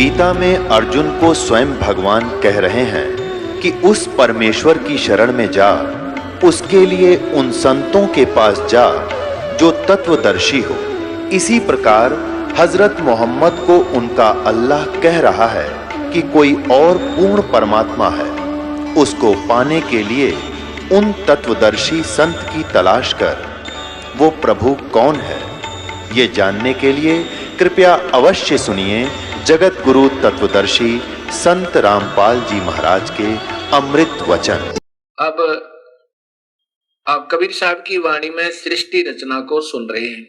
गीता में अर्जुन को स्वयं भगवान कह रहे हैं कि उस परमेश्वर की शरण में जा, उसके लिए उन संतों के पास जा जो तत्वदर्शी हो। इसी प्रकार हजरत मोहम्मद को उनका अल्लाह कह रहा है कि कोई और पूर्ण परमात्मा है। उसको पाने के लिए उन तत्वदर्शी संत की तलाश कर। वो प्रभु कौन है, ये जानने के लिए कृपया अवश्य सुनिए जगत गुरु तत्वदर्शी संत रामपाल जी महाराज के अमृत वचन। अब आप कबीर साहब की वाणी में सृष्टि रचना को सुन रहे हैं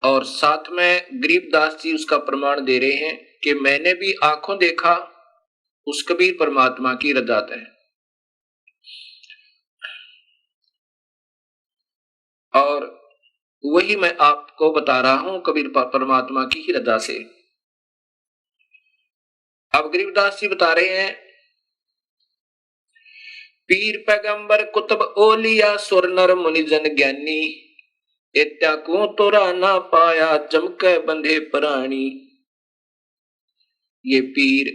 और साथ में गरीबदास जी उसका प्रमाण दे रहे हैं कि मैंने भी आंखों देखा उस कबीर परमात्मा की रजा है। और वही मैं आपको बता रहा हूं कबीर परमात्मा की ही रजा से। अब गरीबदास जी बता रहे हैं, पीर पैगंबर कुतुब ओलिया सुर नर मुनि जन ज्ञानी, इत्या को तोरा ना पाया चमके बंधे प्राणी। ये पीर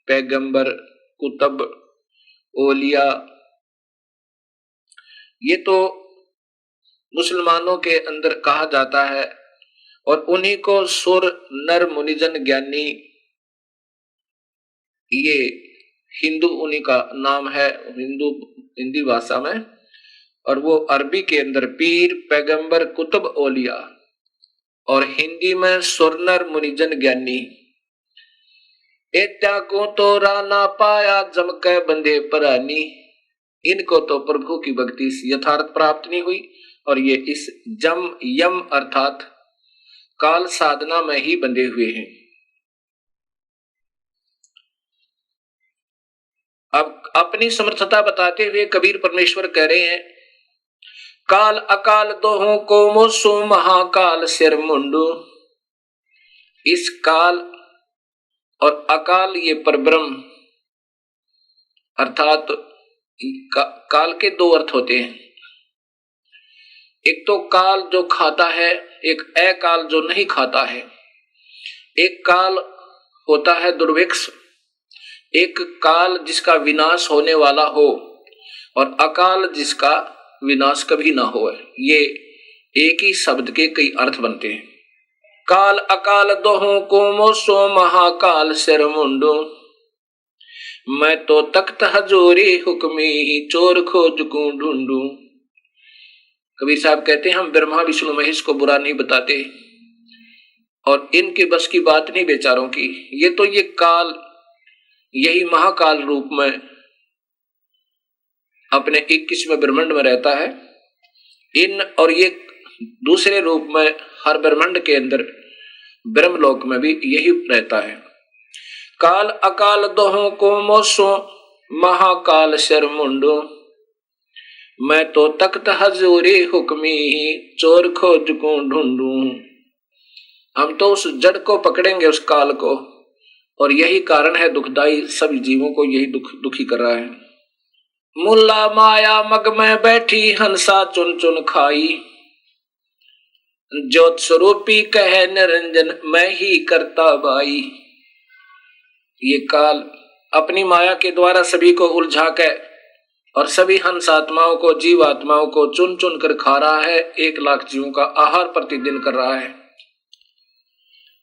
पैगंबर कुतुब ओलिया ये तो मुसलमानों के अंदर कहा जाता है और उन्हीं को सुर नर मुनिजन ज्ञानी, ये हिंदू उन्हीं का नाम है हिंदी भाषा में, और वो अरबी के अंदर पीर पैगंबर कुतुब ओलिया और हिंदी में सुरनर मुनिजन ज्ञानी। एत्या को तो राना पाया जमके बंधे परानी। इनको तो प्रभु की भक्ति यथार्थ प्राप्त नहीं हुई और ये इस जम यम अर्थात काल साधना में ही बंधे हुए हैं। अब अपनी समर्थता बताते हुए कबीर परमेश्वर कह रहे हैं, काल अकाल दोहों को मोसो महाकाल सिर मुंडू। इस काल और अकाल ये परब्रह्म अर्थात काल के दो अर्थ होते हैं। एक तो काल जो खाता है, एक अकाल जो नहीं खाता है। एक काल होता है दुर्भिक्ष, एक काल जिसका विनाश होने वाला हो और अकाल जिसका विनाश कभी ना हो। ये एक ही शब्द के कई अर्थ बनते हैं। काल अकाल दोहों को मोसो महाकाल सिर मुंडो, मैं तो तख्त हजूरी हुक्मी ही चोर खोज को ढूंढू। कबीर साहब कहते हैं, हम ब्रह्मा विष्णु महेश को बुरा नहीं बताते और इनके बस की बात नहीं बेचारों की। ये तो ये काल यही महाकाल रूप में अपने 21वें ब्रह्मांड में रहता है। इन और ये दूसरे रूप में हर ब्रह्मांड के अंदर ब्रह्मलोक में भी यही रहता है। काल अकाल दोहों को मोसो महाकाल शर मुंडो, मैं तो तख्त हजूरी हुक्मी ही चोर खोज को ढूंढू। हम तो उस जड़ को पकड़ेंगे, उस काल को, और यही कारण है दुखदाई, सभी जीवों को यही दुखी कर रहा है। मुल्ला माया मग में बैठी हंसा चुन चुन खाई, ज्योत स्वरूपी कहे निरंजन मैं ही करता बाई। ये काल अपनी माया के द्वारा सभी को उलझा के और सभी हंस आत्माओं को, जीव आत्माओं को चुन चुन कर खा रहा है। 1 लाख जीवों का आहार प्रतिदिन कर रहा है।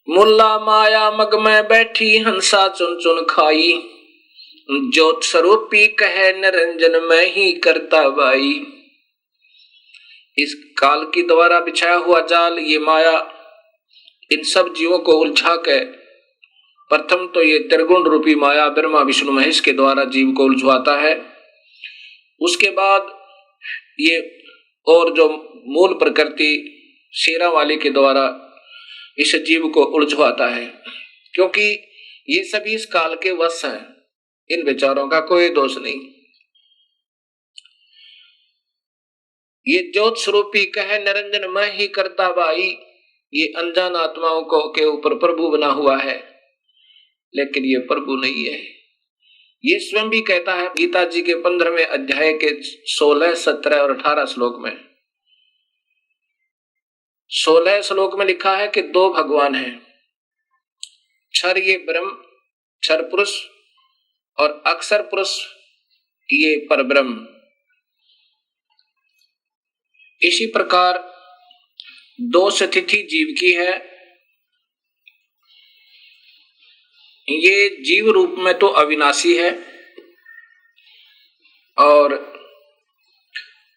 मुल्ला माया मग में बैठी हंसा चुन चुन खाई, ज्योत स्वरूपी कहे निरंजन मैं ही करता बाई। इस काल की द्वारा बिछाया हुआ जाल, ये माया इन सब जीवों को उलझा के, प्रथम तो ये त्रिगुण रूपी माया ब्रह्मा विष्णु महेश के द्वारा जीव को उलझवाता है। उसके बाद ये और जो मूल प्रकृति शेरा वाले के द्वारा इस जीव को उलझवाता है, क्योंकि ये सभी इस काल के वश हैं। इन विचारों का कोई दोष नहीं। ये ज्योत स्वरूपी कहे निरंजन मैं ही करता बाई, ये अनजान आत्माओं को के ऊपर प्रभु बना हुआ है, लेकिन ये प्रभु नहीं है। ये स्वयं भी कहता है गीता जी के 15वें अध्याय के 16, 17 और 18 श्लोक में। 16 श्लोक में लिखा है कि 2 भगवान हैं, क्षर ये ब्रह्म, क्षर पुरुष, और अक्षर पुरुष ये परब्रह्म। इसी प्रकार दोष तिथि जीव की है। ये जीव रूप में तो अविनाशी है, और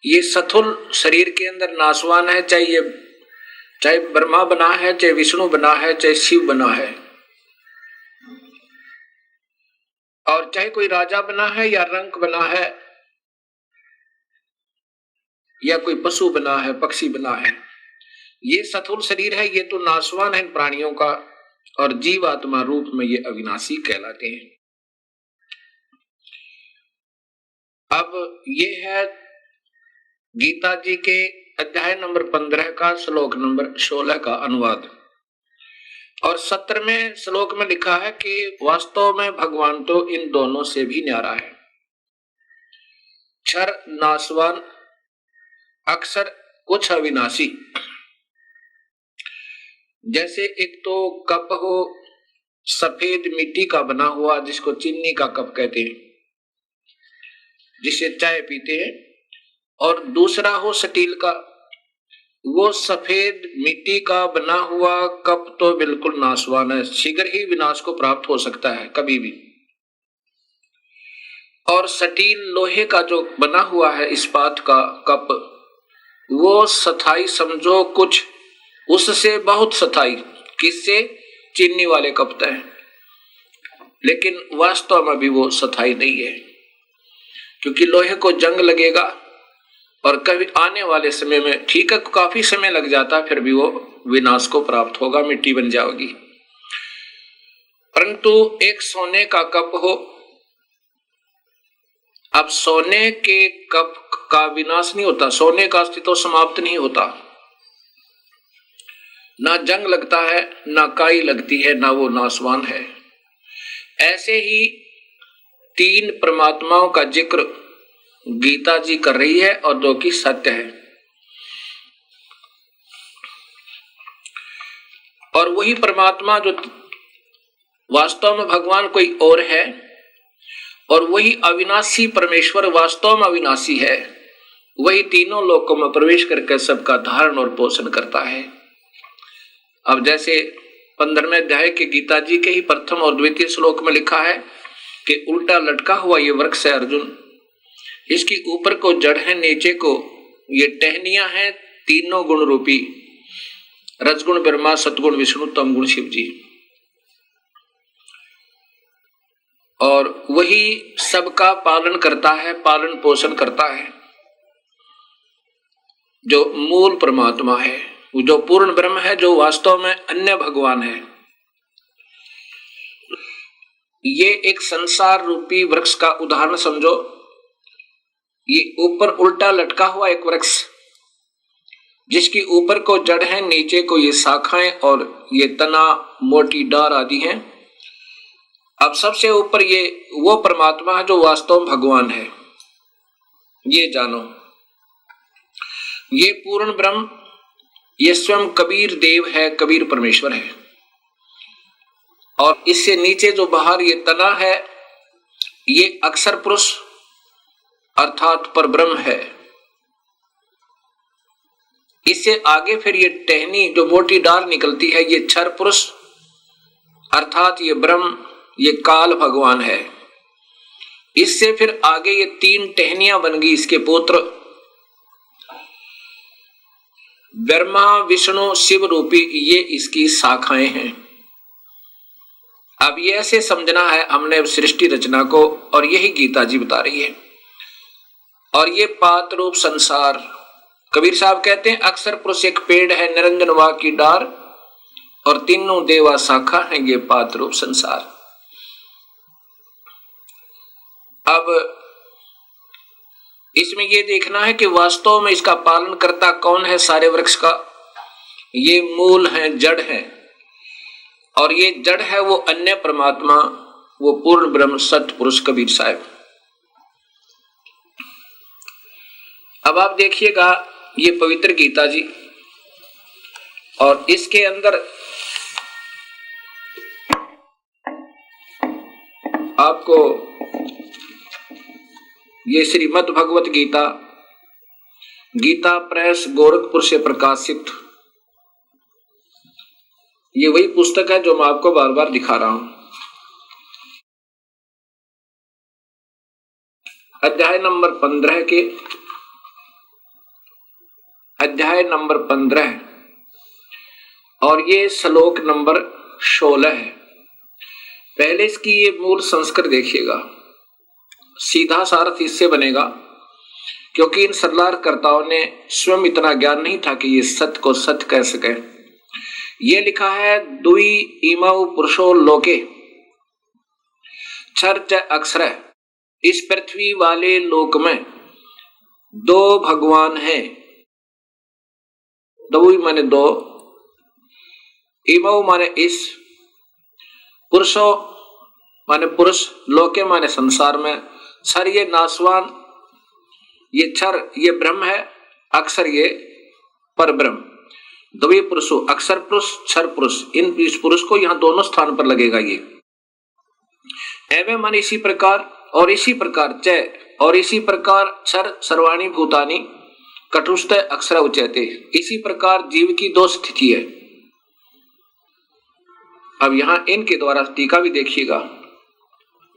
ये स्थूल शरीर के अंदर नाशवान है, चाहे ब्रह्मा बना है, चाहे विष्णु बना है, चाहे शिव बना है, और चाहे कोई राजा बना है या रंक बना है या कोई पशु बना है, पक्षी बना है, ये स्थूल शरीर है, ये तो नाशवान है इन प्राणियों का, और जीवात्मा रूप में ये अविनाशी कहलाते हैं। अब ये है गीता जी के अध्याय नंबर 15 का श्लोक नंबर 16 का अनुवाद। और 17वें श्लोक में लिखा है कि वास्तव में भगवान तो इन दोनों से भी न्यारा है। क्षर नाशवान, अक्षर कुछ अविनाशी। जैसे एक तो कप हो सफेद मिट्टी का बना हुआ, जिसको चीनी का कप कहते हैं, जिसे चाय पीते हैं, और दूसरा हो स्टील का। वो सफेद मिट्टी का बना हुआ कप तो बिल्कुल नाशवान है, शीघ्र ही विनाश को प्राप्त हो सकता है कभी भी। और स्टील लोहे का जो बना हुआ है इस्पात का कप, वो स्थाई समझो कुछ, उससे बहुत स्थाई। किससे? चीनी वाले कप तय, लेकिन वास्तव में भी वो स्थाई नहीं है, क्योंकि लोहे को जंग लगेगा और कभी आने वाले समय में, ठीक है काफी समय लग जाता, फिर भी वो विनाश को प्राप्त होगा, मिट्टी बन जाएगी। परंतु एक सोने का कप हो, अब सोने के कप का विनाश नहीं होता, सोने का अस्तित्व समाप्त नहीं होता, ना जंग लगता है, ना काई लगती है, ना वो नाशवान है। ऐसे ही तीन परमात्माओं का जिक्र गीता जी कर रही है, और दो की सत्य है। और वही परमात्मा जो वास्तव में भगवान कोई और है, और वही अविनाशी परमेश्वर वास्तव में अविनाशी है, वही तीनों लोकों में प्रवेश करके सबका धारण और पोषण करता है। अब जैसे 15वें अध्याय के गीता जी के ही प्रथम और द्वितीय श्लोक में लिखा है कि उल्टा लटका हुआ ये वृक्ष है अर्जुन, इसकी ऊपर को जड़ है, नीचे को ये टहनियां हैं, तीनों गुण रूपी, रजगुण ब्रह्मा, सतगुण विष्णु, तमगुण शिव जी। और वही सबका पालन करता है, पालन पोषण करता है, जो मूल परमात्मा है, जो पूर्ण ब्रह्म है, जो वास्तव में अन्य भगवान है। ये एक संसार रूपी वृक्ष का उदाहरण समझो। ये ऊपर उल्टा लटका हुआ एक वृक्ष, जिसकी ऊपर को जड़ है, नीचे को ये शाखाएं और ये तना, मोटी डार आदि हैं। अब सबसे ऊपर ये वो परमात्मा है जो वास्तव भगवान है, ये जानो। ये पूर्ण ब्रह्म, ये स्वयं कबीर देव है, कबीर परमेश्वर है। और इससे नीचे जो बाहर ये तना है, ये अक्षर पुरुष अर्थात परब्रह्म है। इससे आगे फिर ये टहनी जो मोटी डाल निकलती है, ये क्षर पुरुष अर्थात ये ब्रह्म, ये काल भगवान है। इससे फिर आगे ये तीन टहनियां बन गई, इसके पुत्र ब्रह्मा विष्णु शिव रूपी, ये इसकी शाखाएं हैं। अब ये ऐसे समझना है हमने सृष्टि रचना को, और यही गीता जी बता रही है। और ये पात रूप संसार, कबीर साहब कहते हैं अक्षर पुरुष एक पेड़ है, निरंजन वा की डार, और तीनों देवा शाखा है, ये पात रूप संसार। अब इसमें ये देखना है कि वास्तव में इसका पालन करता कौन है सारे वृक्ष का। ये मूल है, जड़ है, और ये जड़ है वो अन्य परमात्मा, वो पूर्ण ब्रह्म सत्य पुरुष कबीर साहब। अब आप देखिएगा ये पवित्र गीता जी, और इसके अंदर आपको ये श्रीमद् भगवत गीता, गीता प्रेस गोरखपुर से प्रकाशित, ये वही पुस्तक है जो मैं आपको बार बार दिखा रहा हूं। अध्याय नंबर 15 के अध्याय नंबर 15 और ये श्लोक नंबर 16 है। पहले इसकी ये मूल संस्कृत देखिएगा, सीधा सार्थ इससे बनेगा, क्योंकि इन सरलारकर्ताओं ने स्वयं इतना ज्ञान नहीं था कि ये सत्य को सत्य कह सके। ये लिखा है, द्वि इमौ पुरुषो लोके क्षर च अक्षर, इस पृथ्वी वाले लोक में दो भगवान हैं। दो माने दो, इमौ माने इस, पुरुषो माने पुरुष, लोके माने संसार में, क्षर ये नासवान, ये क्षर ये ब्रह्म है, अक्षर ये पर ब्रह्म। द्वि पुरुषो, अक्षर पुरुष क्षर पुरुष, इन इस पुरुष को यहां दोनों स्थान पर लगेगा। ये एवं माने इसी प्रकार, और इसी प्रकार च, और इसी प्रकार क्षर सर्वाणी भूतानि कटुष्ट अक्षर उच्यते, इसी प्रकार जीव की दो स्थिति है। अब यहां इनके द्वारा टीका भी देखिएगा,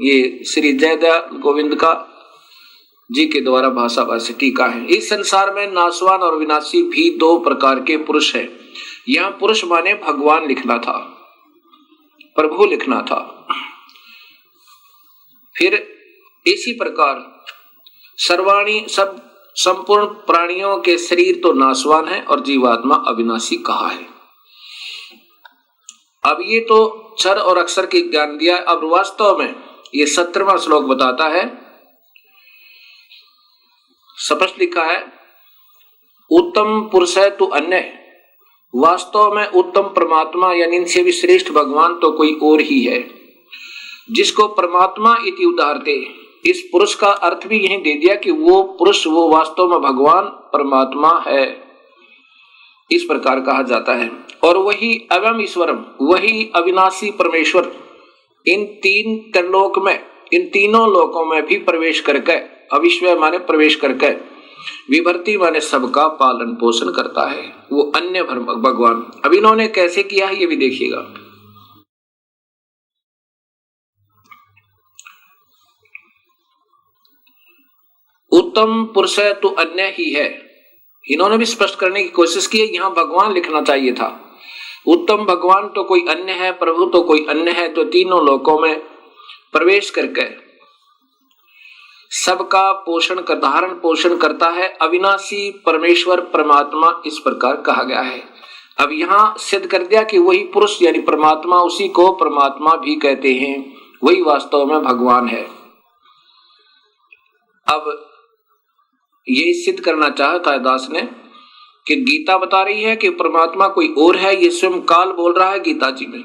ये श्री जयदयाल गोविंद का जी के द्वारा भाषा भाष्य टीका है। इस संसार में नाशवान और विनाशी भी दो प्रकार के पुरुष हैं। यहां पुरुष माने भगवान लिखना था, प्रभु लिखना था। फिर इसी प्रकार सर्वाणी, सब संपूर्ण प्राणियों के शरीर तो नाशवान है और जीवात्मा अविनाशी कहा है। अब ये तो क्षर और अक्षर की ज्ञान दिया। अब वास्तव में ये 17वां श्लोक बताता है, स्पष्ट लिखा है, उत्तम पुरुष है तो अन्य, वास्तव में उत्तम परमात्मा यानी इनसे भी श्रेष्ठ भगवान तो कोई और ही है, जिसको परमात्मा इति उदाहरते। इस पुरुष का अर्थ भी यही दे दिया कि वो पुरुष, वो वास्तव में भगवान परमात्मा है, इस प्रकार कहा जाता है। और वही अवम ईश्वरम, वही अविनाशी परमेश्वर इन तीन त्रिलोक में, इन तीनों लोकों में भी प्रवेश करके, अविश्वय माने प्रवेश करके, विभर्ति माने सबका पालन पोषण करता है, वो अन्य भगवान। अब इन्होंने कैसे किया है ये भी देखिएगा। उत्तम पुरुष है तो अन्य ही है, इन्होंने भी स्पष्ट करने की कोशिश की है। यहां भगवान लिखना चाहिए था। उत्तम भगवान तो कोई अन्य है, प्रभु तो कोई अन्य है, तो तीनों लोकों में प्रवेश करके सबका पोषण कर, धारण पोषण करता है, अविनाशी परमेश्वर परमात्मा, इस प्रकार कहा गया है। अब यहां सिद्ध कर दिया कि वही पुरुष यानी परमात्मा, उसी को परमात्मा भी कहते हैं, वही वास्तव में भगवान है। अब ये सिद्ध करना चाहता है दास ने कि गीता बता रही है कि परमात्मा कोई और है, ये स्वयं काल बोल रहा है गीता जी में,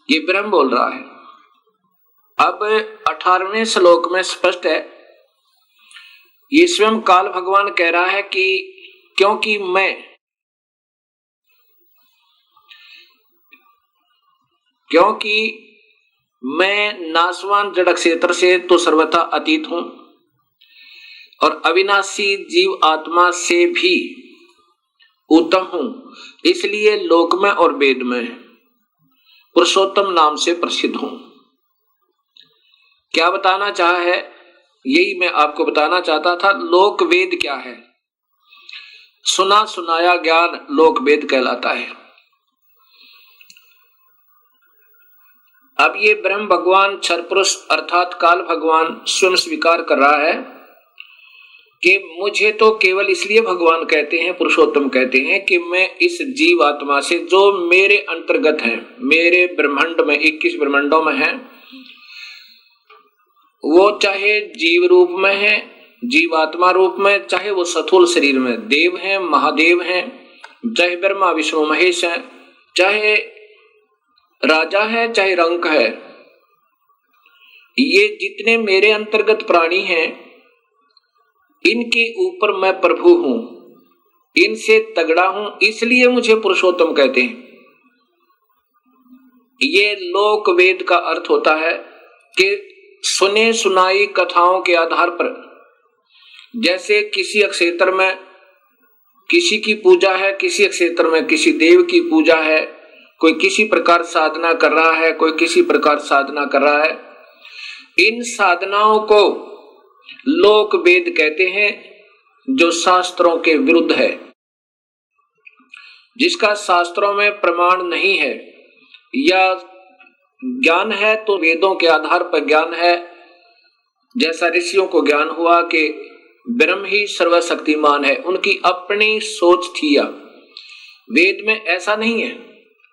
ये ब्रह्म बोल रहा है। अब 18वें श्लोक में स्पष्ट है, ये स्वयं काल भगवान कह रहा है कि क्योंकि मैं नाशवान जड़ क्षेत्र से तो सर्वथा अतीत हूं और अविनाशी जीव आत्मा से भी उत्तम हूं, इसलिए लोक में और वेद में पुरुषोत्तम नाम से प्रसिद्ध हूं। क्या बताना चाहा है, यही मैं आपको बताना चाहता था। लोक वेद क्या है? सुना सुनाया ज्ञान लोक वेद कहलाता है। अब ये ब्रह्म भगवान क्षर पुरुष अर्थात काल भगवान स्वयं स्वीकार कर रहा है कि मुझे तो केवल इसलिए भगवान कहते हैं, पुरुषोत्तम कहते हैं कि मैं इस जीव आत्मा से जो मेरे अंतर्गत है, मेरे ब्रह्मांड में 21 ब्रह्मांडों में है, वो चाहे जीव रूप में है, जीवात्मा रूप में, चाहे वो स्थूल शरीर में देव हैं, महादेव हैं, चाहे ब्रह्मा विष्णु महेश हैं, चाहे राजा है, चाहे रंक है, ये जितने मेरे अंतर्गत प्राणी हैं, इनके ऊपर मैं प्रभु हूं, इनसे तगड़ा हूं, इसलिए मुझे पुरुषोत्तम कहते हैं। ये लोक वेद का अर्थ होता है कि सुने सुनाई कथाओं के आधार पर, जैसे किसी क्षेत्र में किसी की पूजा है, किसी क्षेत्र में किसी देव की पूजा है, कोई किसी प्रकार साधना कर रहा है, कोई किसी प्रकार साधना कर रहा है। इन साधनाओं को लोक वेद कहते हैं, जो शास्त्रों के विरुद्ध है, जिसका शास्त्रों में प्रमाण नहीं है, या ज्ञान है तो वेदों के आधार पर ज्ञान है। जैसा ऋषियों को ज्ञान हुआ कि ब्रह्म ही सर्वशक्तिमान है, उनकी अपनी सोच थी। या वेद में ऐसा नहीं है,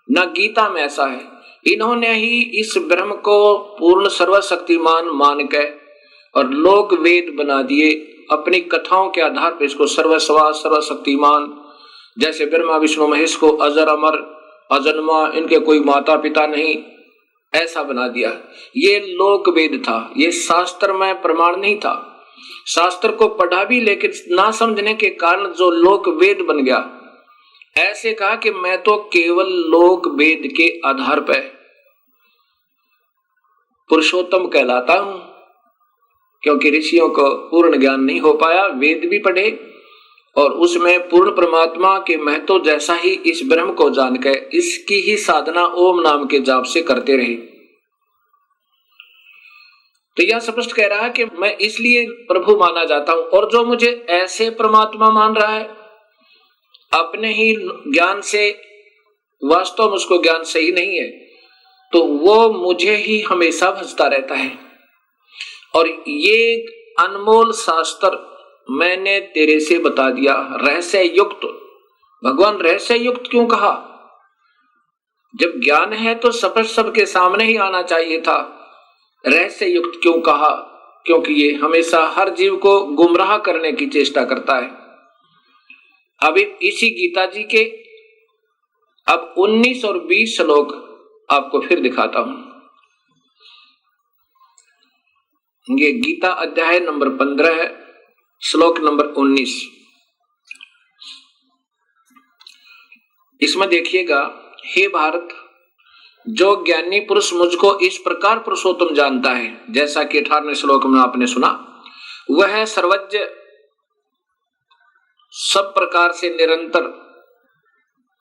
ना गीता में ऐसा है। इन्होंने ही इस ब्रह्म को पूर्ण सर्वशक्तिमान मान के और लोक वेद बना दिए अपनी कथाओं के आधार पर। इसको सर्वस्वा सर्वशक्तिमान, जैसे ब्रह्मा विष्णु महेश को अजर अमर अजन्मा, इनके कोई माता पिता नहीं, ऐसा बना दिया। ये लोक वेद था, ये शास्त्र में प्रमाण नहीं था। शास्त्र को पढ़ा भी, लेकिन ना समझने के कारण जो लोक वेद बन गया। ऐसे कहा कि मैं तो केवल लोक वेद के आधार पर पुरुषोत्तम कहलाता हूं, क्योंकि ऋषियों को पूर्ण ज्ञान नहीं हो पाया। वेद भी पढ़े और उसमें पूर्ण परमात्मा के महत्व जैसा ही इस ब्रह्म को जानकर इसकी ही साधना ओम नाम के जाप से करते रहे। तो यह स्पष्ट कह रहा है कि मैं इसलिए प्रभु माना जाता हूं, और जो मुझे ऐसे परमात्मा मान रहा है अपने ही ज्ञान से, वास्तव में उसको ज्ञान सही नहीं है, तो वो मुझे ही हमेशा भजता रहता है। और ये अनमोल शास्त्र मैंने तेरे से बता दिया, रहस्य युक्त। भगवान रहस्य युक्त क्यों कहा? जब ज्ञान है तो स्पष्ट सबके सामने ही आना चाहिए था। रहस्य युक्त क्यों कहा? क्योंकि ये हमेशा हर जीव को गुमराह करने की चेष्टा करता है। अब इसी गीता जी के अब 19 और 20 श्लोक आपको फिर दिखाता हूं। ये गीता अध्याय नंबर 15 है, श्लोक नंबर 19। इसमें देखिएगा, हे भारत, जो ज्ञानी पुरुष मुझको इस प्रकार पुरुषोत्तम जानता है, जैसा कि 18वें श्लोक में आपने सुना, वह सर्वज्ञ, सब प्रकार से निरंतर,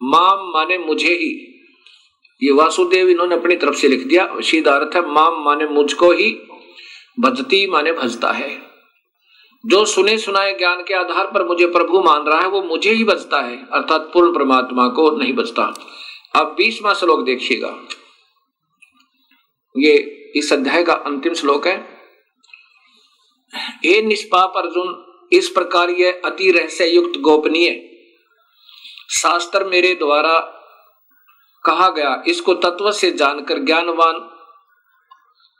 माम माने मुझे ही, ये वासुदेव इन्होंने अपनी तरफ से लिख दिया, सीधा अर्थ है माम माने मुझको ही, भजती माने भजता है। जो सुने सुनाए ज्ञान के आधार पर मुझे प्रभु मान रहा है, वो मुझे ही भजता है, अर्थात पूर्ण परमात्मा को नहीं भजता। अब 20वां श्लोक देखिएगा, ये इस अध्याय का अंतिम श्लोक है। हे निष्पाप अर्जुन, इस प्रकार यह अति रहस्य युक्त गोपनीय शास्त्र मेरे द्वारा कहा गया, इसको तत्व से जानकर ज्ञानवान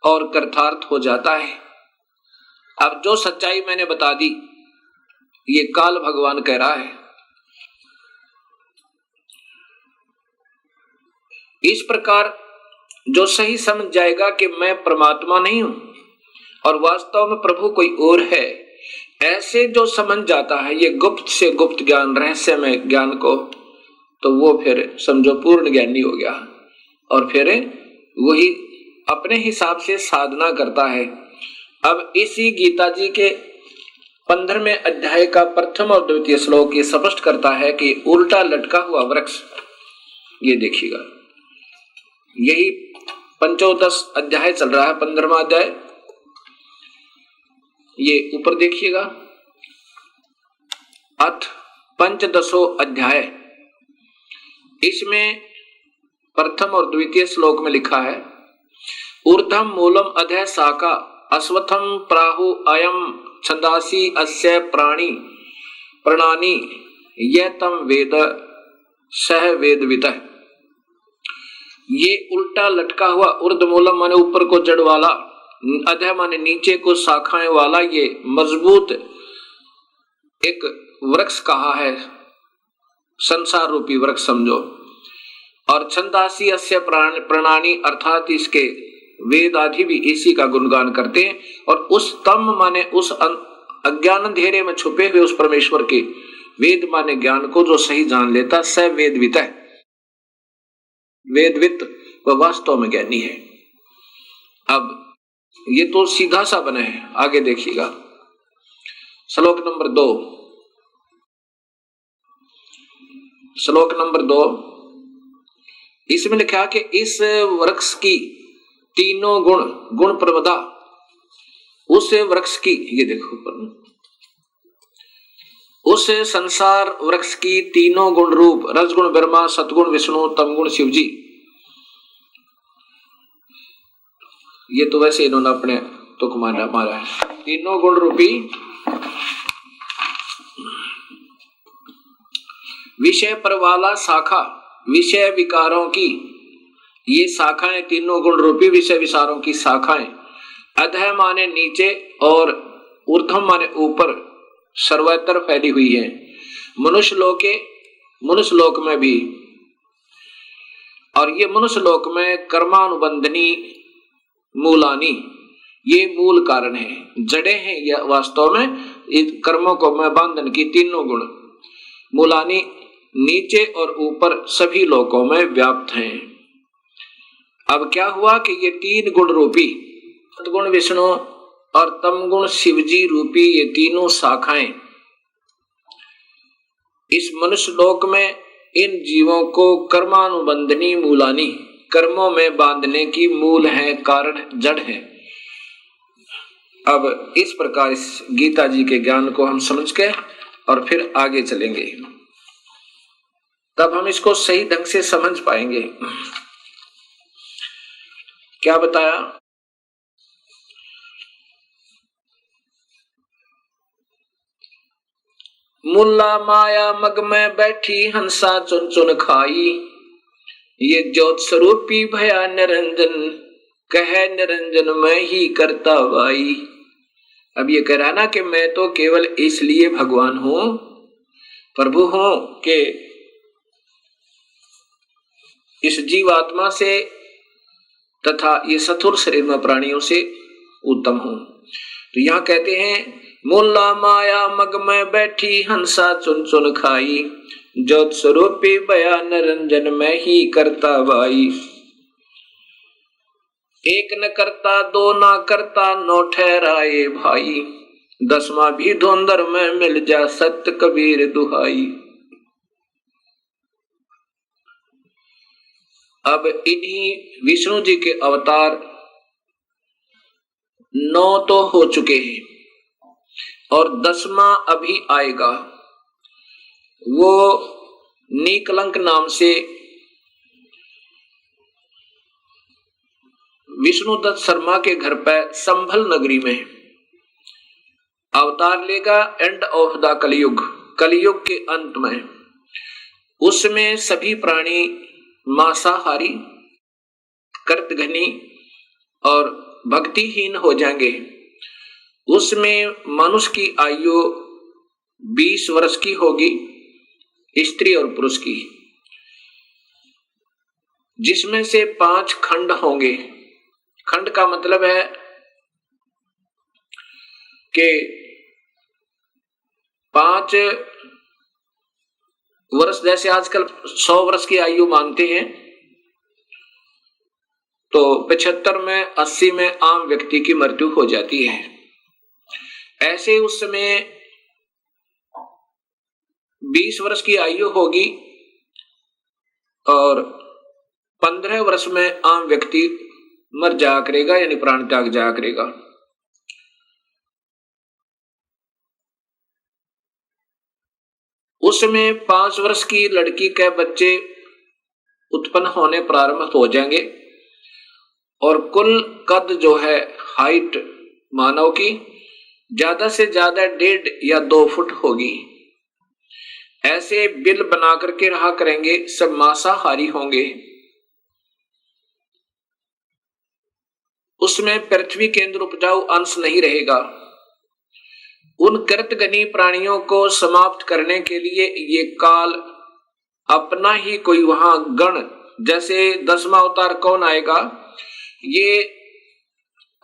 और कृतार्थ हो जाता है। अब जो सच्चाई मैंने बता दी, ये काल भगवान कह रहा है। इस प्रकार जो सही समझ जाएगा कि मैं परमात्मा नहीं हूं और वास्तव में प्रभु कोई और है, ऐसे जो समझ जाता है ये गुप्त से गुप्त ज्ञान, रहस्यमय ज्ञान को, तो वो फिर समझो पूर्ण ज्ञानी हो गया। और फिर वही अपने हिसाब से साधना करता है। अब इसी गीता जी के 15वें अध्याय का प्रथम और द्वितीय श्लोक ये स्पष्ट करता है कि उल्टा लटका हुआ वृक्ष, ये देखिएगा, यही पंचोदश अध्याय चल रहा है, 15वां अध्याय, ये ऊपर देखिएगा, अथ पंचदशो अध्याय, इसमें प्रथम और द्वितीय श्लोक में लिखा है, ऊर्ध्वम मूलम अधः शाखा अश्वत्थम प्राहु अयम छंदासी अस्य प्राणी प्रणानी ये तम वेद सह वेदवितः। ये उल्टा लटका हुआ, ऊर्ध्वमूलम माने ऊपर को जड़ वाला, अधः माने नीचे को शाखाएं वाला, ये मजबूत एक वृक्ष कहा है, संसार रूपी वृक्ष समझो। और छंदासी अस्य प्रणानी, अर्थात इसके वेद आदि भी इसी का गुणगान करते हैं। और उस तम माने उस अज्ञान अंधेरे में छुपे हुए उस परमेश्वर के, वेद माने ज्ञान को जो सही जान लेता, स वेदवित है, वेदवित वह वास्तव में ज्ञानी है। अब ये तो सीधा सा बना है, आगे देखिएगा श्लोक नंबर 2। श्लोक नंबर 2 इसमें लिखा कि इस वृक्ष की तीनों गुण प्रमदा, उस वृक्ष की, ये देखो उस संसार वृक्ष की तीनों गुण रूप रजगुण ब्रह्मा, सतगुण विष्णु, तमगुण शिव जी। ये तो वैसे इन्होंने अपने तुक मारा है। तीनों गुण रूपी विषय पर वाला शाखा, विषय विकारों की ये शाखाएं, तीनों गुण रूपी विषय विचारों की शाखाएं अधः माने नीचे और ऊर्ध्व माने ऊपर सर्वत्र फैली हुई है। मनुष्य लोक में भी, और ये मनुष्य लोक में कर्मानुबंधनी मूलानी, ये मूल कारण है, जड़े हैं ये वास्तव में कर्मों को में बंधन की तीनों गुण। मूलानी नीचे और ऊपर सभी लोकों में व्याप्त हैं। अब क्या हुआ कि ये तीन गुण रूपी सतगुण विष्णु और तमगुण शिवजी रूपी ये तीनों शाखाएं इस मनुष्य लोक में इन जीवों को कर्मानुबंधनी मूलानी, कर्मों में बांधने की मूल है, कारण जड़ है। अब इस प्रकार इस गीता जी के ज्ञान को हम समझ के और फिर आगे चलेंगे, तब हम इसको सही ढंग से समझ पाएंगे। क्या बताया? मुल्ला माया मग में बैठी हंसा चुन चुन खाई, ये ज्योत स्वरूपी भया निरंजन, कह निरंजन मैं ही करता वाई। अब ये कह रहा ना कि मैं तो केवल इसलिए भगवान हूं, प्रभु हूं कि इस जीवात्मा से तथा ये सथुर शरीर में प्राणियों से उत्तम हूं। तो यहां कहते हैं मुल्ला माया मग में बैठी हंसा चुन चुन खाई, ज्योत स्वरूपी बया निरंजन मैं ही करता भाई। एक न करता दो ना करता नौ ठहराए भाई, दसवां भी धुंधर में मिल जा सत्य कबीर दुहाई। अब इन्हीं विष्णु जी के अवतार 9 तो हो चुके हैं और 10वां अभी आएगा। वो नीकलंक नाम से विष्णुदत्त शर्मा के घर पर संभल नगरी में अवतार लेगा। एंड ऑफ द कलयुग, कलयुग के अंत में उसमें सभी प्राणी मांसाहारी, कर्तघनी और भक्तिहीन हो जाएंगे। उसमें मनुष्य की आयु 20 वर्ष की होगी, स्त्री और पुरुष की, जिसमें से 5 खंड होंगे। खंड का मतलब है कि 5 वर्ष, जैसे आजकल 100 वर्ष की आयु मानते हैं, तो 75 में 80 में आम व्यक्ति की मृत्यु हो जाती है। ऐसे उस समय 20 वर्ष की आयु होगी और 15 वर्ष में आम व्यक्ति मर जाया करेगा, यानी प्राण त्याग जाया करेगा। उसमें 5 वर्ष की लड़की के बच्चे उत्पन्न होने प्रारंभ हो जाएंगे और कुल कद जो है, हाइट मानव की ज्यादा से ज्यादा 1.5 या 2 फुट होगी। ऐसे बिल बना करके रहा करेंगे, सब मांसाहारी होंगे। उसमें पृथ्वी के अंदर उपजाऊ अंश नहीं रहेगा। उन कृतघ्नी प्राणियों को समाप्त करने के लिए ये काल अपना ही कोई वहां गण, जैसे 10वां अवतार कौन आएगा? ये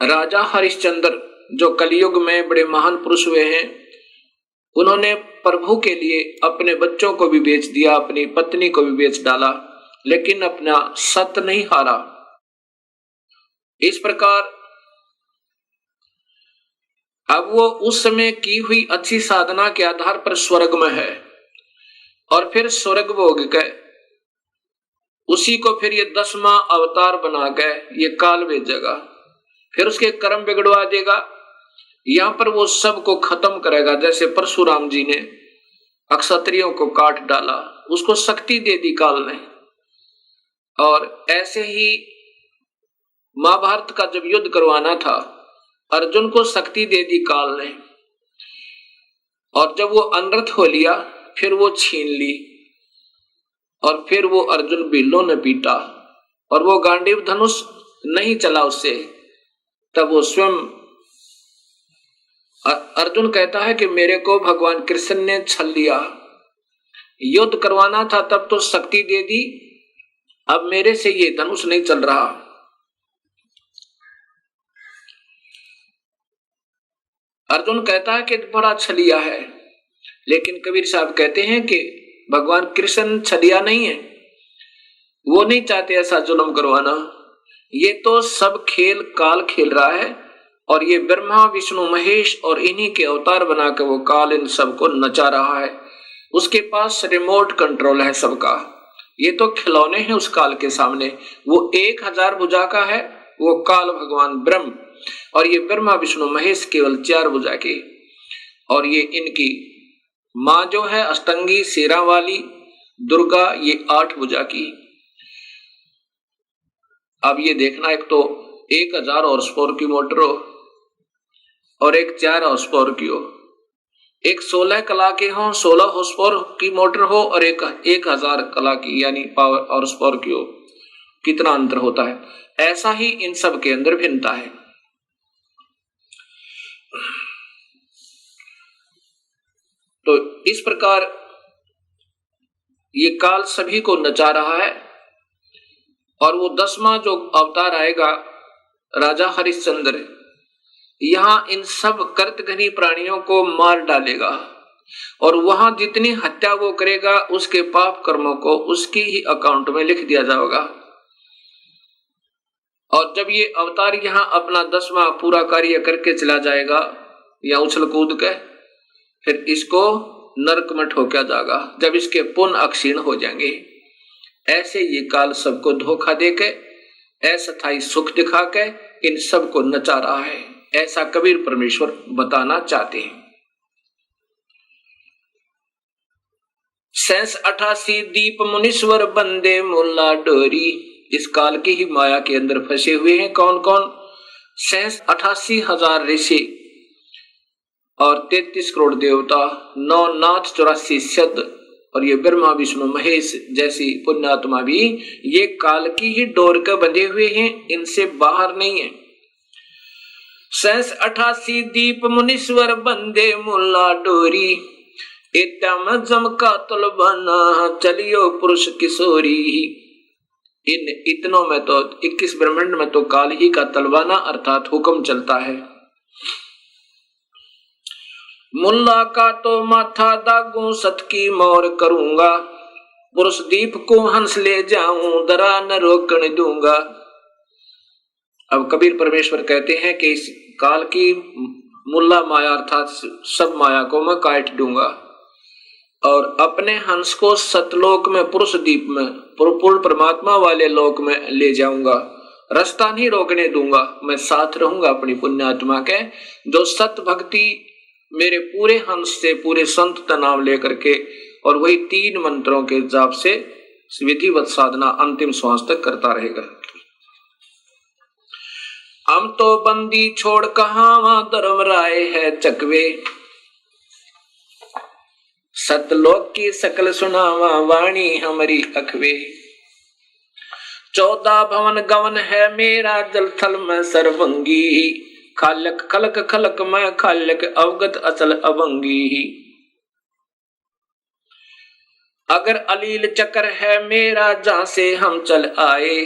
राजा हरिश्चंद्र जो कलयुग में बड़े महान पुरुष हुए हैं, उन्होंने प्रभु के लिए अपने बच्चों को भी बेच दिया, अपनी पत्नी को भी बेच डाला, लेकिन अपना सत्य नहीं हारा। इस प्रकार अब वो उस समय की हुई अच्छी साधना के आधार पर स्वर्ग में है और फिर स्वर्ग भोग के उसी को फिर ये 10वां अवतार बना के ये काल भेजेगा, फिर उसके कर्म बिगड़वा देगा। यहां पर वो सबको खत्म करेगा। जैसे परशुराम जी ने अक्षत्रियों को काट डाला, उसको शक्ति दे दी काल ने, और ऐसे ही महाभारत का जब युद्ध करवाना था अर्जुन को शक्ति दे दी काल ने, और जब वो अनर्थ हो लिया फिर वो छीन ली और फिर वो अर्जुन बिल्लों ने पीटा और वो गांडीव धनुष नहीं चला उससे। तब वो स्वयं अर्जुन कहता है कि मेरे को भगवान कृष्ण ने छल लिया, युद्ध करवाना था तब तो शक्ति दे दी, अब मेरे से ये धनुष नहीं चल रहा। अर्जुन कहता है कि बड़ा छलिया है, लेकिन कबीर साहब कहते हैं कि भगवान कृष्ण छलिया नहीं है, वो नहीं चाहते ऐसा जुल्म करवाना। ये तो सब खेल काल खेल रहा है और ये ब्रह्मा विष्णु महेश और इन्हीं के अवतार बना के वो काल इन सबको नचा रहा है। उसके पास रिमोट कंट्रोल है सबका। ये तो खिलौने हैं उस काल के सामने। वो 1000 भुजा का है वो काल भगवान ब्रह्म, और ये ब्रह्मा विष्णु महेश केवल 4 भुजा के, और ये इनकी मां जो है अष्टंगी शेरा वाली दुर्गा ये 8 भुजा की। अब ये देखना, एक तो 1000 हॉर्स पावर की मोटर हो और एक 4 हॉर्स पावर की हो, एक 16 कला के हो 16 हॉर्स पावर की मोटर हो और एक 1000 कला की यानी पावर हॉर्स पावर की हो, कितना अंतर होता है। ऐसा ही इन सब के अंदर भिन्नता है। तो इस प्रकार ये काल सभी को नचा रहा है, और वो 10वां जो अवतार आएगा राजा हरिश्चंद्र, यहां इन सब कर्तघनी प्राणियों को मार डालेगा, और वहां जितनी हत्या वो करेगा उसके पाप कर्मों को उसकी ही अकाउंट में लिख दिया जाएगा। और जब ये अवतार यहां अपना 10वां पूरा कार्य करके चला जाएगा या उछल कूद के, फिर इसको नरक में ठोका जाएगा जब इसके पुण्य अक्षीण हो जाएंगे। ऐसे ये काल सबको धोखा देके अस्थायी सुख दिखा के इन सबको नचा रहा है, ऐसा कबीर परमेश्वर बताना चाहते हैं। 88 दीप मुनीश्वर बंदे मुल्ला डोरी, इस काल की ही माया के अंदर फंसे हुए हैं। कौन कौन? 88,000 ऋषि और 33 करोड़ देवता, 9 नाथ 84 सिद्ध, और ये ब्रह्मा विष्णु महेश जैसी पुण्यात्मा भी ये काल की ही डोर के बंधे हुए हैं, इनसे बाहर नहीं है। 88 दीप मुनीश्वर बंदे मुल्ला डोरी, इतम जमका तुलबाना चलियो पुरुष किशोरी। इन इतनों में तो 21 ब्रह्मांड में तो काल ही का तलवाना अर्थात हुक्म चलता है। मुल्ला का तो माथा दागू सत की मोर करूंगा, पुरुष दीप को हंस ले जाऊं दरा न रोकने दूंगा। अब कबीर परमेश्वर कहते हैं कि इस काल की मुल्ला माया अर्थात सब माया को मैं काट दूंगा और अपने हंस को सतलोक में पुरुष दीप में पूर्ण परमात्मा वाले लोक में ले जाऊंगा। रास्ता नहीं रोकने दूंगा, मैं साथ रहूंगा अपनी पुण्यात्मा के, जो सत भक्ति मेरे पूरे हंस से पूरे संत का नाम लेकर के और वही 3 मंत्रों के जाप से विधिवत साधना अंतिम श्वास तक करता रहेगा। हम तो बंदी छोड़ कहां धर्म राय है चकवे, सतलोक की सकल सुनावा वाणी हमारी अखवे। 14 भवन गवन है मेरा जल थल में सर्वंगी, खालक खलक खलक मैं खालक अवगत अचल अवंगी। अगर अलील चक्र है मेरा जहां से हम चल आए,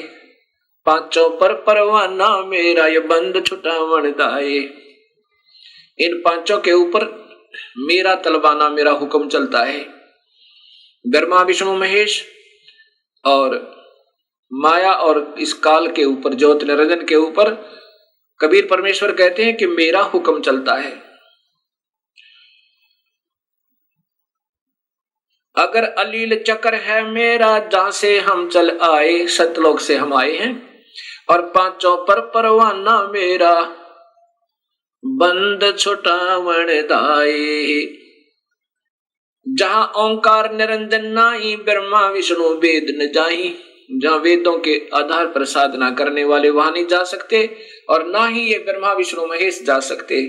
पांचों पर परवाना मेरा ये बंद छुटावन दाए। इन पांचों के ऊपर मेरा तलवाना मेरा हुक्म चलता है। ब्रह्मा विष्णु महेश और माया और इस काल के ऊपर ज्योत निरंजन के ऊपर कबीर परमेश्वर कहते हैं कि मेरा हुक्म चलता है। अगर अलील चक्र है मेरा जहां से हम चल आए, सतलोक से हम आए हैं, और पांचों पर परवाना मेरा बंद छुटावण दाए। जहां ओंकार निरंजन नाई, ब्रह्मा विष्णु वेद न जाई। जहां वेदों के आधार पर साधना करने वाले वहां नहीं जा सकते, और ना ही ये ब्रह्मा विष्णु महेश जा सकते।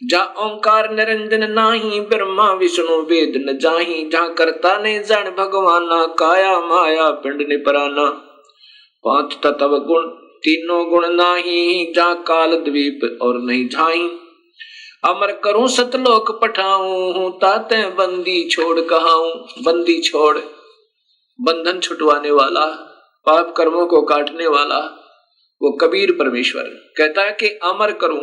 जहां ओंकार निरंजन नाही, ब्रह्मा विष्णु वेद न जाही। जहां करता ने जन भगवाना, काया माया पिंड ने पराना। पांच तत्व गुण तीनों गुण नाही, जहां काल द्वीप और नहीं झाई। अमर करूं सतलोक पठाऊं, ताते बंदी छोड़ कहाऊं। बंदी छोड़, बंधन छुटवाने वाला, पाप कर्मों को काटने वाला वो कबीर परमेश्वर कहता है कि अमर करूं,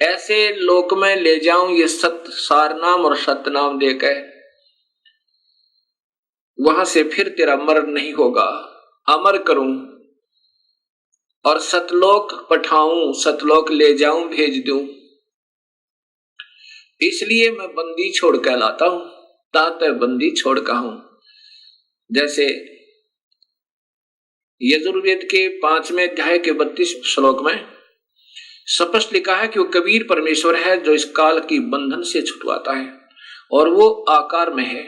ऐसे लोक में ले जाऊं ये सत सार नाम और सत नाम देकर, वहां से फिर तेरा मरण नहीं होगा। अमर करूं और सतलोक पठाऊं, सतलोक ले जाऊं, भेज दूं। इसलिए मैं बंदी छोड़ कहलाता हूं, ताते बंदी छोड़ कहूं। जैसे यजुर्वेद के 5वें अध्याय के 32 श्लोक में स्पष्ट लिखा है कि वो कबीर परमेश्वर है जो इस काल की बंधन से छुटवाता है, और वो आकार में है।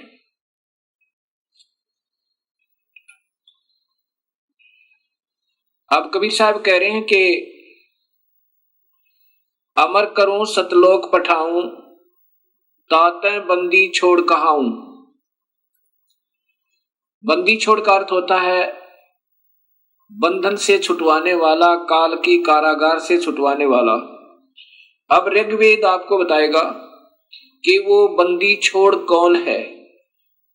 अब कबीर साहब कह रहे हैं कि अमर करूं सतलोक पठाऊं, ताते बंदी छोड़ कहाऊं। बंदी छोड़ का अर्थ होता है बंधन से छुटवाने वाला, काल की कारागार से छुटवाने वाला। अब ऋग्वेद आपको बताएगा कि वो बंदी छोड़ कौन है,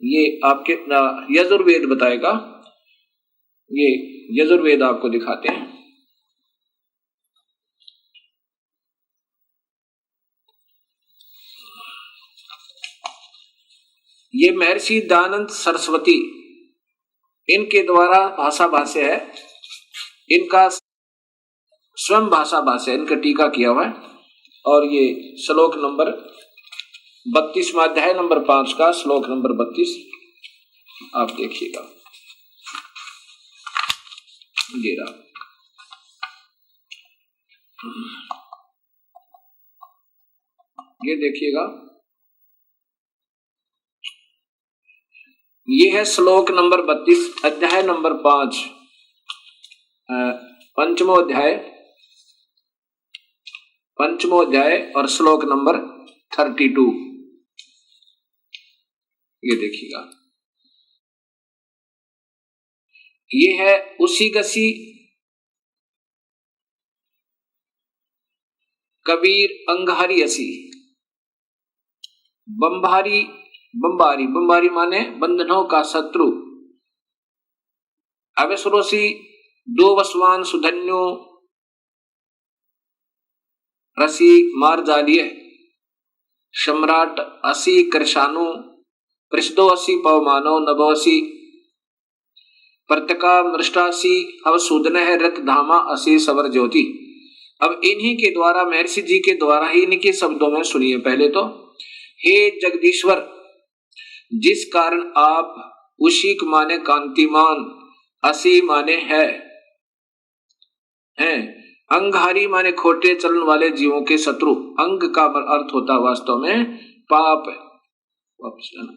ये आपके यजुर्वेद बताएगा। ये यजुर्वेद आपको दिखाते हैं। ये महर्षि दयानंद सरस्वती, इनके द्वारा भाषा भाष्य है, इनका स्वयं भाषा भाष्य, इनका टीका किया हुआ है। और ये श्लोक नंबर 32वां अध्याय नंबर 5 का श्लोक नंबर 32 आप देखिएगा। ये रहा, ये देखिएगा, ये है श्लोक नंबर 32 अध्याय नंबर 5 पंचमो अध्याय और श्लोक नंबर 32। ये देखिएगा, ये है उसी गसी कबीर अंगारी असी। बंबारी, बंबारी, बंबारी माने बंधनों का शत्रु। अवसरोसी दो वसवान सुधन्यो रसी मार्जालिय सम्राट असी कृषाणु पृष्ठो असी पवमानो नभोसी प्रत्यका मृष्टासी अवसूदन है रत धामा असी सवर ज्योति। अब इन्हीं के द्वारा, महर्षि जी के द्वारा ही इनके शब्दों में सुनिए पहले तो। हे जगदीश्वर, जिस कारण आप उशीक माने कांतिमान, असी माने है, अंगहारी माने खोटे चलन वाले जीवों के शत्रु। अंग का अर्थ होता वास्तव में पाप, वापस लेना।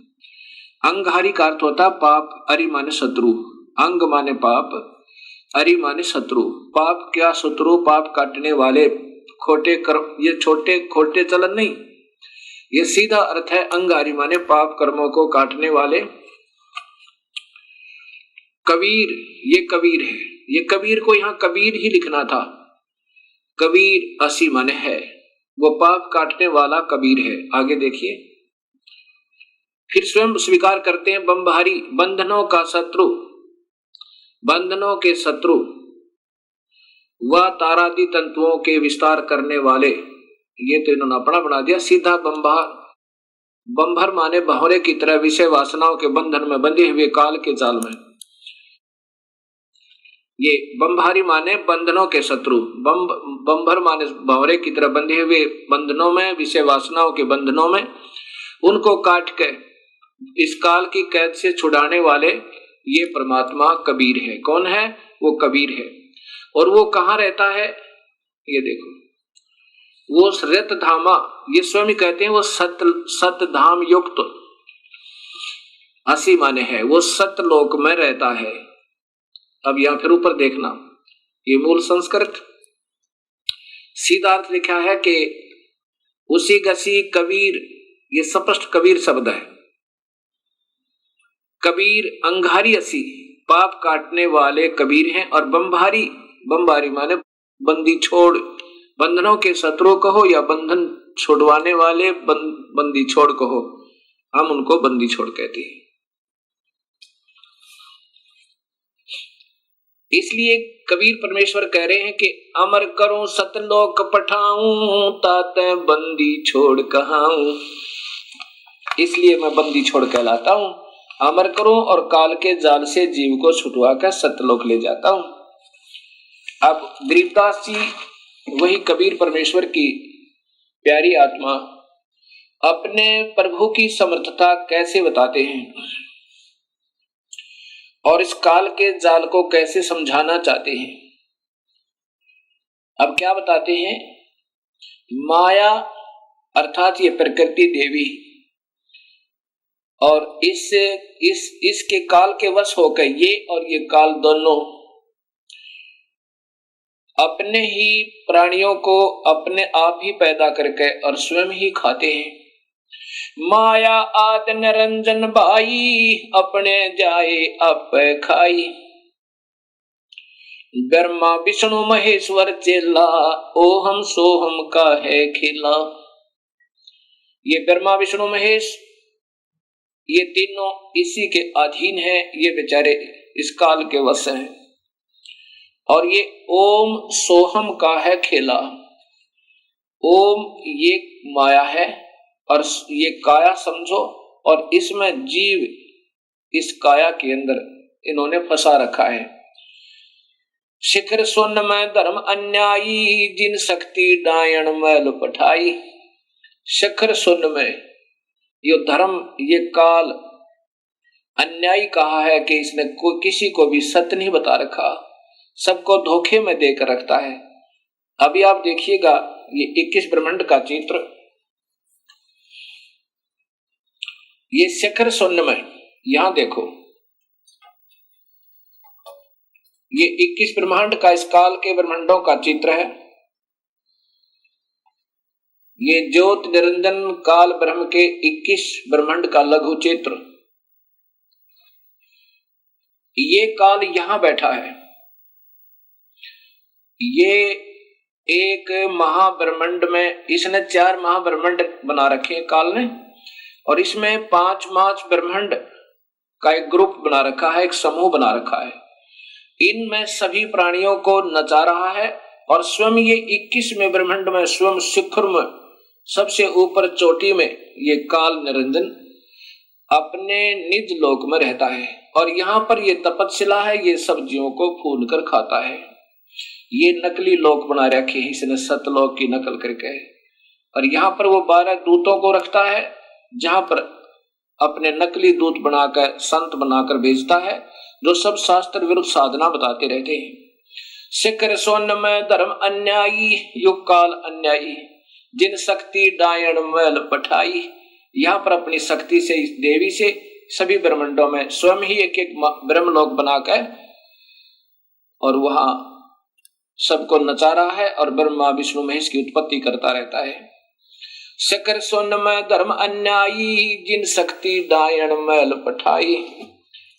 अंगहारी का अर्थ होता पाप, अरि माने शत्रु। अंग माने पाप, अरि माने शत्रु। पाप क्या शत्रु, पाप काटने वाले, खोटे कर्म, ये छोटे खोटे चलन नहीं, ये सीधा अर्थ है। अंगारी माने पाप कर्मों को काटने वाले। कबीर, ये कबीर है, ये कबीर को यहां कबीर ही लिखना था। कबीर असी माने है, वो पाप काटने वाला कबीर है। आगे देखिए, फिर स्वयं स्वीकार करते हैं बंबारी, बंधनों का शत्रु, बंधनों के शत्रु, वह तारादि तंतुओं के विस्तार करने वाले। ये तो इन्होंने अपना बना दिया सीधा बंबार। बंभर माने बहरे की तरह विषय वासनाओं के बंधन में बंधे हुए काल के जाल में। ये बंभारी माने बंधनों के शत्रु, बंभर माने बहरे की तरह बंधे हुए बंधनों में, विषय वासनाओं के बंधनों में। उनको काट के इस काल की कैद से छुड़ाने वाले ये परमात्मा कबीर है। कौन है? वो कबीर है। और वो कहाँ रहता है? ये देखो, वो रत धामा, ये स्वयं कहते हैं वो सत धाम युक्त, असी माने है, वो सतलोक में रहता है। अब यहां फिर ऊपर देखना, ये मूल संस्कृत सीधा अर्थ लिखा है कि उसी गसी कबीर, ये स्पष्ट कबीर शब्द है। कबीर अंगारी असी, पाप काटने वाले कबीर हैं। और बम्भारी, बम्भारी माने बंदी छोड़, बंधनों के शत्रु कहो या बंधन छुड़वाने वाले बंदी छोड़ कहो, हम उनको बंदी छोड़ कहते हैं। इसलिए कबीर परमेश्वर कह रहे हैं कि अमर करूं सतलोक पठाऊं, ताते बंदी छोड़ कहाऊं। इसलिए मैं बंदी छोड़ कहलाता हूं, अमर करूं और काल के जाल से जीव को छुटवा कर सतलोक ले जाता हूं। अब गरीबदास जी, वही कबीर परमेश्वर की प्यारी आत्मा, अपने प्रभु की समर्थता कैसे बताते हैं और इस काल के जाल को कैसे समझाना चाहते हैं। अब क्या बताते हैं? माया अर्थात ये प्रकृति देवी, और इसके काल के वश होकर ये और ये काल दोनों अपने ही प्राणियों को अपने आप ही पैदा करके और स्वयं ही खाते हैं। माया आद निरंजन भाई, अपने जाए आप खाई। ब्रह्मा विष्णु महेश्वर चेला, ओहम सोहम का है खेला। ये ब्रह्मा विष्णु महेश, ये तीनों इसी के अधीन है, ये बेचारे इस काल के वश हैं। और ये ओम सोहम का है खेला। ओम ये माया है और ये काया समझो, और इसमें जीव इस काया के अंदर इन्होंने फंसा रखा है। शिखर सुन में धर्म अन्यायी, जिन शक्ति डायन मैल पठाई। शिखर सुन में ये धर्म, ये काल अन्यायी कहा है कि इसने किसी को भी सत्य नहीं बता रखा, सबको धोखे में देकर रखता है। अभी आप देखिएगा ये 21 ब्रह्मांड का चित्र, ये शिखर शून्य में, यहां देखो ये 21 ब्रह्मांड का, इस काल के ब्रह्मांडों का चित्र है। ये ज्योत निरंजन काल ब्रह्म के 21 ब्रह्मांड का लघु चित्र। ये काल यहां बैठा है, ये एक महाब्रह्मांड में, इसने 4 महाब्रह्मांड बना रखे हैं काल ने, और इसमें 5 ब्रह्मांड का एक ग्रुप बना रखा है, एक समूह बना रखा है। इनमें सभी प्राणियों को नचा रहा है, और स्वयं ये 21वें ब्रह्मांड में, स्वयं शिखर में, सबसे ऊपर चोटी में ये काल निरंजन अपने निज लोक में रहता है। और यहाँ पर ये तपस्विला है, ये सब्जियों को भून कर खाता है। ये नकली लोक बना रखे हैं इसने, सतलोक की नकल करके। और यहाँ पर वो 12 दूतों को रखता है, जहां पर अपने नकली दूत बनाकर, संत बनाकर भेजता है, जो सब शास्त्र विरुद्ध साधना बताते रहते हैं। शिखर सोन में धर्म अन्यायी, युग काल अन्यायी, जिन शक्ति डायन मैल पठाई। यहाँ पर अपनी शक्ति से, इस देवी से सभी ब्रह्मांडों में स्वयं ही एक एक ब्रह्मलोक बनाकर और वहां सबको नचा रहा है, और ब्रह्मा विष्णु महेश की उत्पत्ति करता रहता है। शिखर सोन में धर्म अन्यायी, जिन शक्ति डायन मैल पठाई।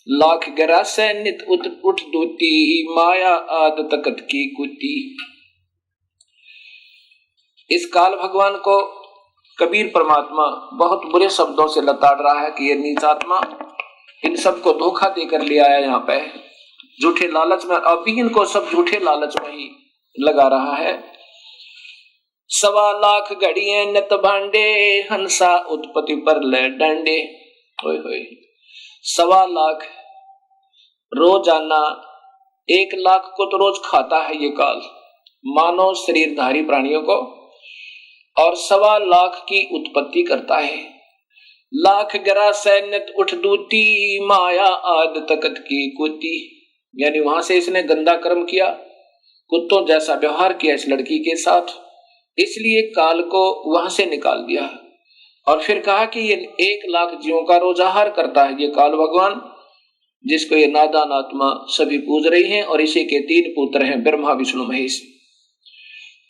लाख गिरा से नित उठ दूती, माया आद तकत की कुती। इस काल भगवान को कबीर परमात्मा बहुत बुरे शब्दों से लताड़ रहा है कि ये नीच आत्मा इन सबको धोखा देकर ले आया यहाँ पे, झूठे लालच में। अभी इनको सब झूठे लालच में ही लगा रहा है। 1.25 लाख घड़िए नत भांडे, हंसा उत्पत्ति पर ले डंडे। होय होय, 1.25 लाख रोजाना 1 लाख को तो रोज खाता है ये काल, मानव शरीरधारी प्राणियों को, और 1.25 लाख की उत्पत्ति करता है। लाख गिरा सैन्यत उठ दूती, माया आद तकत की कुती। यानी वहां से इसने गंदा कर्म किया, कुत्तों जैसा व्यवहार किया इस लड़की के साथ, इसलिए काल को वहां से निकाल दिया। और फिर कहा कि ये 1,00,000 जीवों का रोज आहार करता है ये काल भगवान, जिसको ये नादान आत्मा सभी पूज रही हैं। और इसी के 3 पुत्र हैं, ब्रह्मा विष्णु महेश।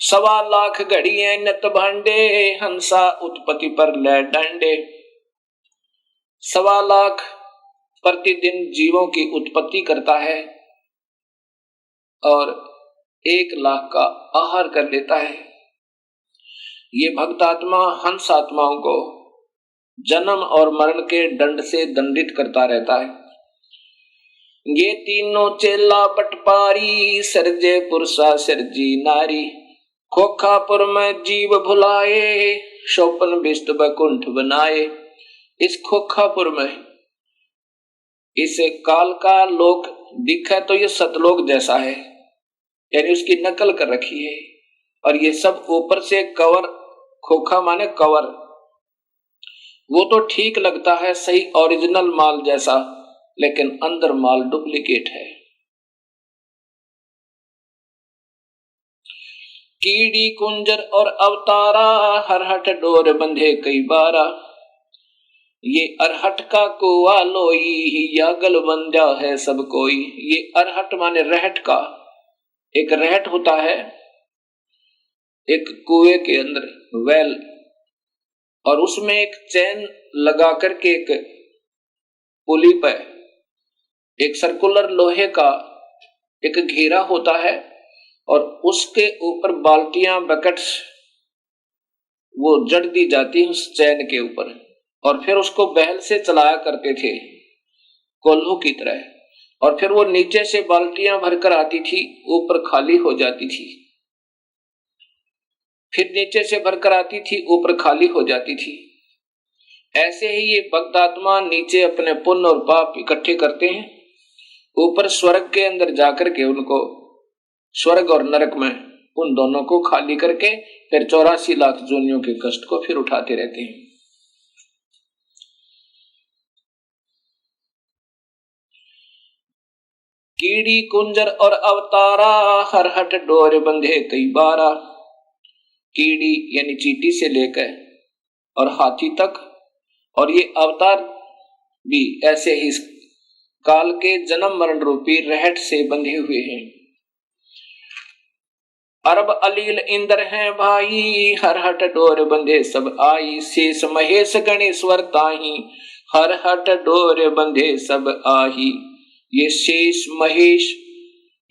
1,25,000 घड़िए नत भांडे, हंसा उत्पत्ति पर ले डंडे। 1,25,000 प्रतिदिन जीवों की उत्पत्ति करता है और 1,00,000 का आहार कर लेता है। ये भक्त आत्मा हंस आत्माओं को जन्म और मरण के दंड से दंडित करता रहता है। ये तीनों चेला बटपारी, सरजे पुरुषा सरजी नारी। खोखापुर में जीव भुलाए, शोपन बिस्त बैकुंठ बनाए। इस खोखापुर में इस काल का लोक दिखा तो ये सतलोक जैसा है, यानी उसकी नकल कर रखी है। और ये सब ऊपर से कवर, खोखा माने कवर, वो तो ठीक लगता है सही ओरिजिनल माल जैसा, लेकिन अंदर माल डुप्लीकेट है। कीड़ी कुंजर और अवतारा, हरहट डोर बंधे कई बारा। ये अरहट का कुआ लोई, यागल बंधा है सब कोई। ये अरहट माने रहट का, एक रहट होता है एक कुएं के अंदर वेल, और उसमें एक चैन लगा करके एक पुली पर एक सर्कुलर लोहे का एक घेरा होता है, और उसके ऊपर बाल्टियां बकेट्स वो जड़ दी जाती है उस चैन के ऊपर, और फिर उसको बैल से चलाया करते थे कोल्हू की तरह। और फिर वो नीचे से बाल्टियां भरकर आती थी, ऊपर खाली हो जाती थी, फिर नीचे से भरकर आती थी, ऊपर खाली हो जाती थी। ऐसे ही ये भक्त आत्मा नीचे अपने पुण्य और पाप इकट्ठे करते हैं, ऊपर स्वर्ग के अंदर जाकर के उनको स्वर्ग और नरक में उन दोनों को खाली करके फिर 84 लाख जोनियों के कष्ट को फिर उठाते रहते हैं। कीड़ी कुंजर और अवतारा, हरहट डोर बंधे कई बारा। कीड़ी यानी चींटी से लेकर और हाथी तक, और ये अवतार भी ऐसे ही काल के जन्म मरण रूपी रहट से बंधे हुए हैं। अरब अलील इंद्र हैं भाई, हरहट डोर बंधे सब आई। शेष महेश गणेश्वर ताही, हरहट डोर बंधे सब आही। ये शेष महेश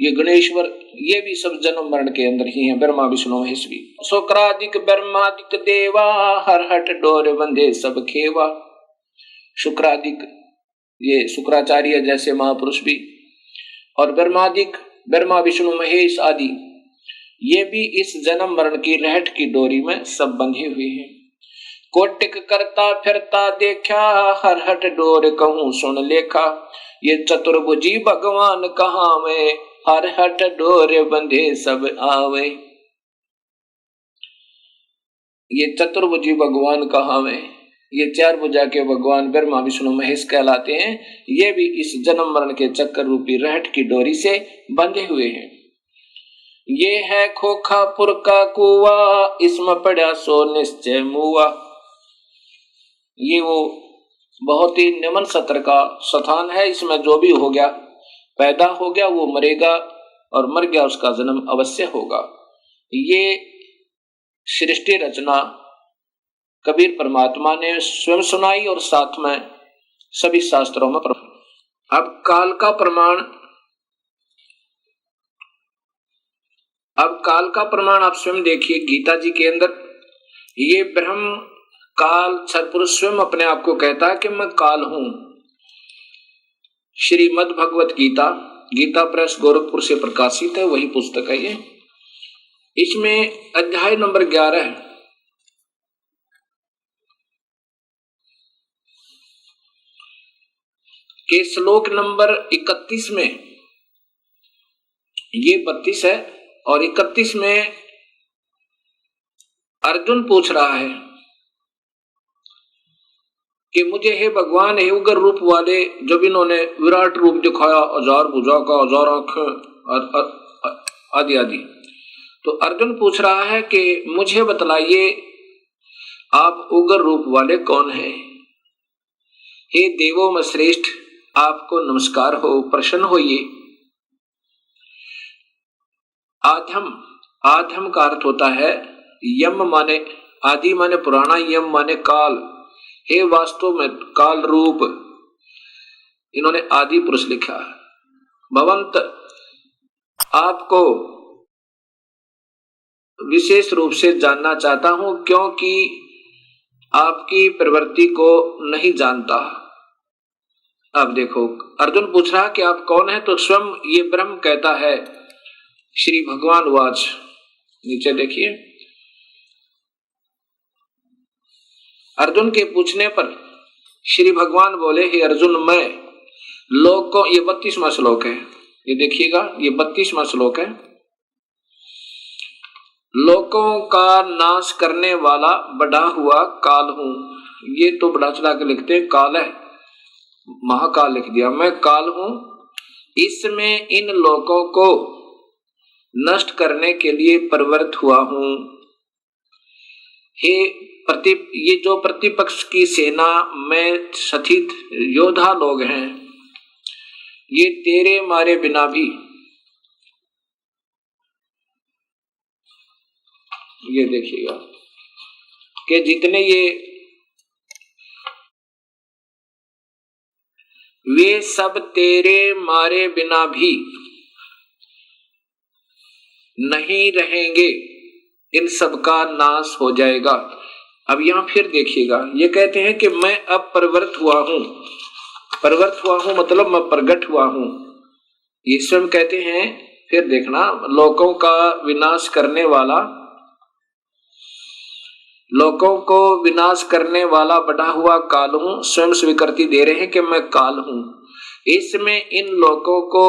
ये गणेश्वर ये भी सब जन्म मरण के अंदर ही हैं, ब्रह्मा विष्णु महेश भी। शुक्रादिक ब्रह्मादिक देवा, हरहट डोर बंधे सब खेवा। शुक्रादिक ये शुक्राचार्य जैसे महापुरुष भी, और ब्रह्मादिक ब्रह्मा विष्णु महेश आदि ये भी इस जन्म मरण की रहट की डोरी में सब बंधे हुए हैं। कोटिक करता फिरता देखा, हरहट डोर कहूं सुन लेखा। ये चतुर्भुजी भगवान कहाँ में, हरहट डोर बंधे सब आवे। ये चतुर्भुजी भगवान कहाँ में, ये 4 भुजा के भगवान ब्रह्मा विष्णु महेश कहलाते हैं। ये भी इस जन्म मरण के चक्कर रूपी रहट की डोरी से बंधे हुए हैं। ये है खोखापुर का कुआ, इसमें पड़ा सो निश्चय मुआ। ये वो बहुत ही निम्न सत्र का स्थान है, इसमें जो भी हो गया पैदा हो गया वो मरेगा, और मर गया उसका जन्म अवश्य होगा। ये सृष्टि रचना कबीर परमात्मा ने स्वयं सुनाई और साथ में सभी शास्त्रों में। अब काल का प्रमाण आप स्वयं देखिए गीता जी के अंदर। ये ब्रह्म काल सत्पुरुष स्वयं अपने आप को कहता है कि मैं काल हूं। श्रीमद् भगवत गीता, गीता प्रेस गोरखपुर से प्रकाशित है, वही पुस्तक है ये। इसमें अध्याय नंबर 11 के श्लोक नंबर 31 में, ये 32 है और 31 में अर्जुन पूछ रहा है कि मुझे हे भगवान, हे उग्र रूप वाले, जब इन्होंने विराट रूप दिखाया, 1000 भुजा का, 1000 आंखें आदि आदि, तो अर्जुन पूछ रहा है कि मुझे बतलाइए आप उग्र रूप वाले कौन हैं? हे देवों में श्रेष्ठ, आपको नमस्कार हो, प्रसन्न होइए। आधम का अर्थ होता है यम माने आदि माने पुराना, यम माने काल। हे वास्तव में काल रूप, इन्होंने आदि पुरुष लिखा। भवंत, आपको विशेष रूप से जानना चाहता हूं, क्योंकि आपकी प्रवृत्ति को नहीं जानता। अब देखो, अर्जुन पूछ रहा कि आप कौन हैं, तो स्वयं ये ब्रह्म कहता है। श्री भगवान वाच, नीचे देखिए, अर्जुन के पूछने पर श्री भगवान बोले, हे अर्जुन, मैं लोगों, ये 32वां श्लोक है, ये देखिएगा, ये 32वां श्लोक है। लोगों का नाश करने वाला बड़ा हुआ काल हूं। ये तो बड़ा चढ़ा के लिखते हैं, काल है, महाकाल लिख दिया, मैं काल हूं। इसमें इन लोगों को नष्ट करने के लिए प्रवृत्त हुआ हूं। ये जो प्रतिपक्ष की सेना में स्थित योद्धा लोग हैं, ये तेरे मारे बिना भी, ये देखिएगा कि जितने वे सब तेरे मारे बिना भी नहीं रहेंगे, इन सब का नाश हो जाएगा। अब यहां फिर देखिएगा, ये कहते हैं कि मैं अब प्रवृत्त हुआ हूं। प्रवृत्त हुआ हूं मतलब मैं प्रकट हुआ हूं, ये स्वयं कहते हैं। फिर देखना, लोगों का विनाश करने वाला, लोगों को विनाश करने वाला बढ़ा हुआ काल हूं। स्वयं स्वीकृति दे रहे हैं कि मैं काल हूं, इसमें इन लोगों को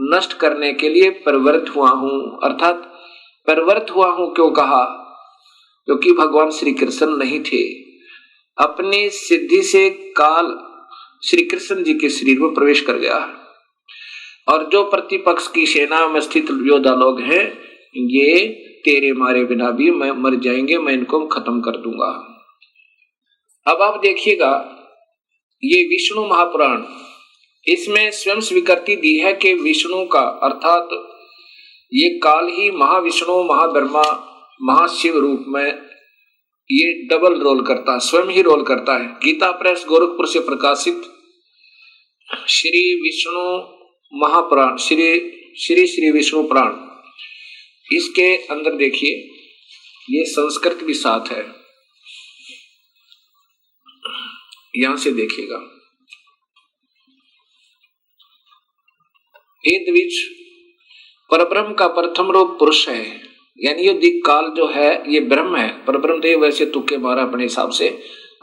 नष्ट करने के लिए प्रवृत्त हुआ हूं। अर्थात प्रवृत्त हुआ हूं क्यों कहा? क्योंकि भगवान श्री कृष्ण नहीं थे, अपनी सिद्धि से काल श्री कृष्ण जी के शरीर में प्रवेश कर गया, और जो प्रतिपक्ष की सेना में स्थित योद्धा लोग हैं, ये तेरे मारे बिना भी मैं मर जाएंगे, मैं इनको खत्म कर दूंगा। अब आप देखिएगा, ये विष्णु महापुराण, इसमें स्वयं स्वीकृति दी है कि विष्णु का, अर्थात ये काल ही महाविष्णु, महाब्रह्मा, महाशिव रूप में ये डबल रोल करता है, स्वयं ही रोल करता है। गीता प्रेस गोरखपुर से प्रकाशित श्री विष्णु महापुराण, श्री विष्णु पुराण, इसके अंदर देखिए, ये संस्कृत भी साथ है, यहां से देखिएगा। हे द्विज, परब्रह्म का प्रथम रूप पुरुष है, यानी ये दिक काल जो है ये ब्रह्म है। परब्रह्म देव वैसे तुक्के मारा अपने हिसाब से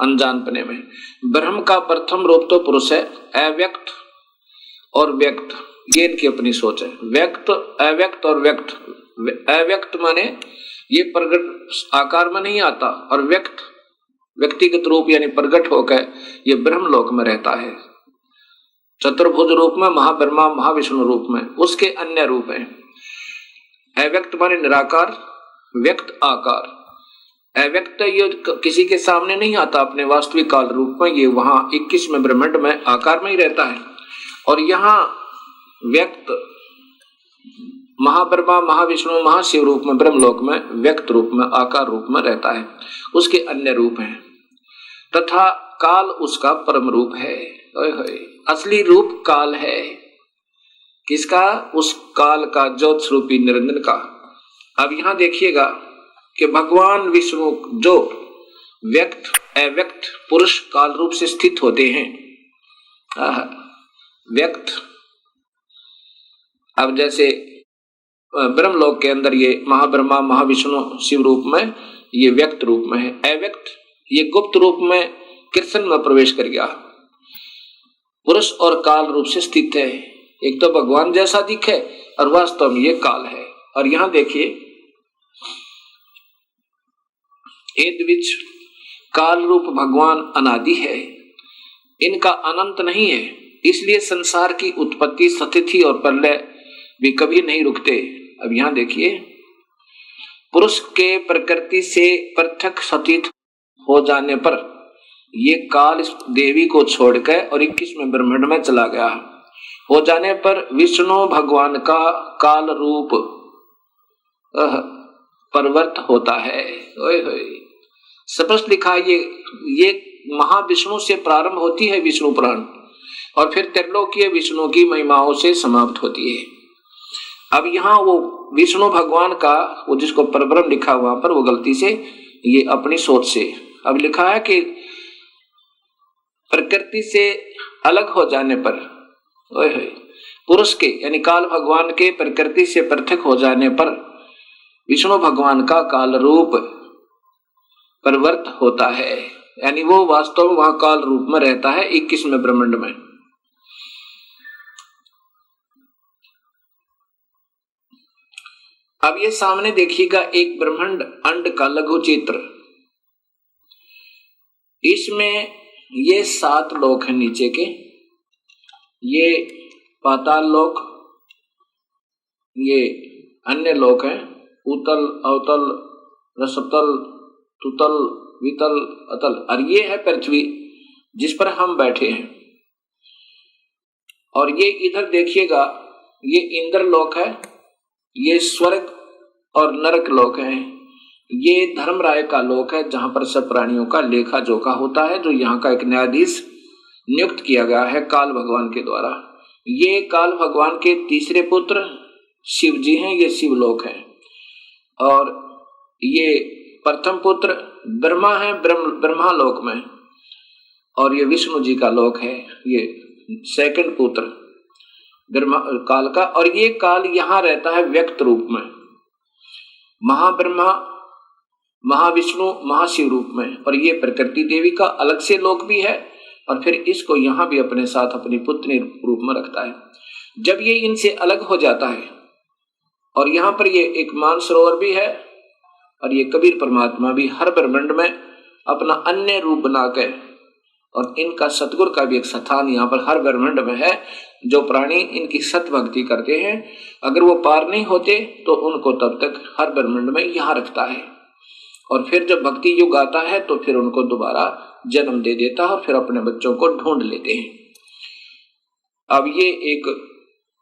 अनजानपने में। ब्रह्म का प्रथम रूप तो पुरुष है। अव्यक्त और व्यक्त, ये इनकी अपनी सोच है। व्यक्त, अव्यक्त और व्यक्त। अव्यक्त माने ये प्रगट आकार में नहीं आता, और व्यक्त व्यक्तिगत रूप यानी प्रगट होकर ये ब्रह्म लोक में रहता है, चतुर्भुज रूप में, महाब्रह्मा महाविष्णु रूप में, उसके अन्य रूप है। अव्यक्त माने निराकार, व्यक्त आकार। अव्यक्त ये किसी के सामने नहीं आता अपने वास्तविक काल रूप में, ये वहां 21वें ब्रह्मांड में आकार में ही रहता है। और यहाँ व्यक्त महाब्रह्मा महाविष्णु महाशिव रूप में, ब्रह्मलोक में व्यक्त रूप में, आकार रूप में रहता है, उसके अन्य रूप हैं। तथा काल उसका परम रूप है। असली रूप काल है, किसका? उस काल का, ज्योत स्वरूपी निरंजन का। अब यहां देखिएगा कि भगवान विष्णु जो व्यक्त अव्यक्त पुरुष काल रूप से स्थित होते हैं, व्यक्त, अब जैसे ब्रह्मलोक के अंदर ये महाब्रह्मा महाविष्णु शिव रूप में, ये व्यक्त रूप में है। अव्यक्त ये गुप्त रूप में कृष्ण में प्रवेश कर गया, पुरुष और काल रूप से स्थित है। एक तो भगवान जैसा दिखे और वास्तव में ये काल है। और यहां देखिए, हे द्विज, काल रूप भगवान अनादि है, इनका अनंत नहीं है, इसलिए संसार की उत्पत्ति, स्थिति और प्रलय भी कभी नहीं रुकते। अब यहां देखिए, पुरुष के प्रकृति से पृथक सतीत हो जाने पर ये काल इस देवी को छोड़कर और 21वें ब्रह्मांड में चला गया। हो जाने पर विष्णु भगवान का काल रूप परिवर्त होता है। ओए होए, स्पष्ट लिखा है ये महाविष्णु से प्रारंभ होती है विष्णु पुराण, और फिर त्रिलोकीय विष्णु की महिमाओं से समाप्त होती है। अब यहाँ वो विष्णु भगवान का वो जिसको परब्रह्म लिखा वहां पर वो गलती से ये अपनी सोच से अब लिखा है कि प्रकृति से अलग हो जाने पर पुरुष के यानी काल भगवान के प्रकृति से पृथक हो जाने पर विष्णु भगवान का काल रूप परिवर्त होता है, यानी वो वास्तव में वहां काल रूप में रहता है 21वें ब्रह्मांड में। अब ये सामने देखिएगा एक ब्रह्मांड अंड का लघु चित्र, इसमें ये 7 लोक हैं नीचे के, ये पाताल लोक, ये अन्य लोक हैं उतल अवतल रसतल तुतल वितल अतल, और ये है पृथ्वी जिस पर हम बैठे हैं। और ये इधर देखिएगा ये इंद्र लोक है, ये स्वर्ग और नरक लोक है, ये धर्मराय का लोक है जहां पर सब प्राणियों का लेखा जोखा होता है, जो यहाँ का एक न्यायाधीश नियुक्त किया गया है काल भगवान के द्वारा। ये काल भगवान के तीसरे पुत्र शिव जी हैं, ये शिवलोक है, और ये प्रथम पुत्र ब्रह्मा है ब्रह्मा लोक में, और ये विष्णु जी का लोक है, ये सेकंड पुत्र ब्रह्मा काल का। और ये काल यहाँ रहता है व्यक्त रूप में, महाब्रह्मा महाविष्णु महाशिव रूप में, और ये प्रकृति देवी का अलग से लोक भी है, और फिर इसको यहाँ भी अपने साथ अपनी पुत्री रूप में रखता है। जब ये इनसे अलग हो जाता है, और यहाँ पर ये एक मानसरोवर भी है, और ये कबीर परमात्मा भी हर ब्रह्मांड में अपना अन्य रूप बनाकर, और इनका सतगुरु का भी एक स्थान यहाँ पर हर ब्रह्मांड में है। जो प्राणी इनकी सत भक्ति करते हैं, अगर वो पार नहीं होते तो उनको तब तक हर ब्रह्मांड में यहाँ रखता है, और फिर जब भक्ति युग आता है तो फिर उनको दोबारा जन्म दे देता है, और फिर अपने बच्चों को ढूंढ लेते हैं। अब ये एक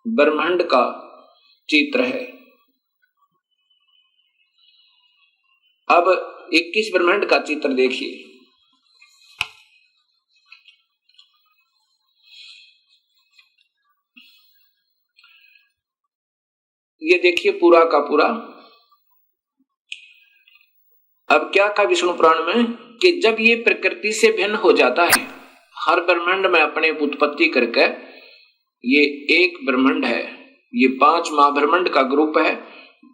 ब्रह्मांड का चित्र है। अब 21 ब्रह्मांड का चित्र देखिए। ये देखिए पूरा का पूरा। अब क्या कहा विष्णु पुराण में कि जब ये प्रकृति से भिन्न हो जाता है, हर ब्रह्मांड में अपने उत्पत्ति करके, ये एक ब्रह्मांड है, ये 5 महाब्रह्मांड का ग्रुप है,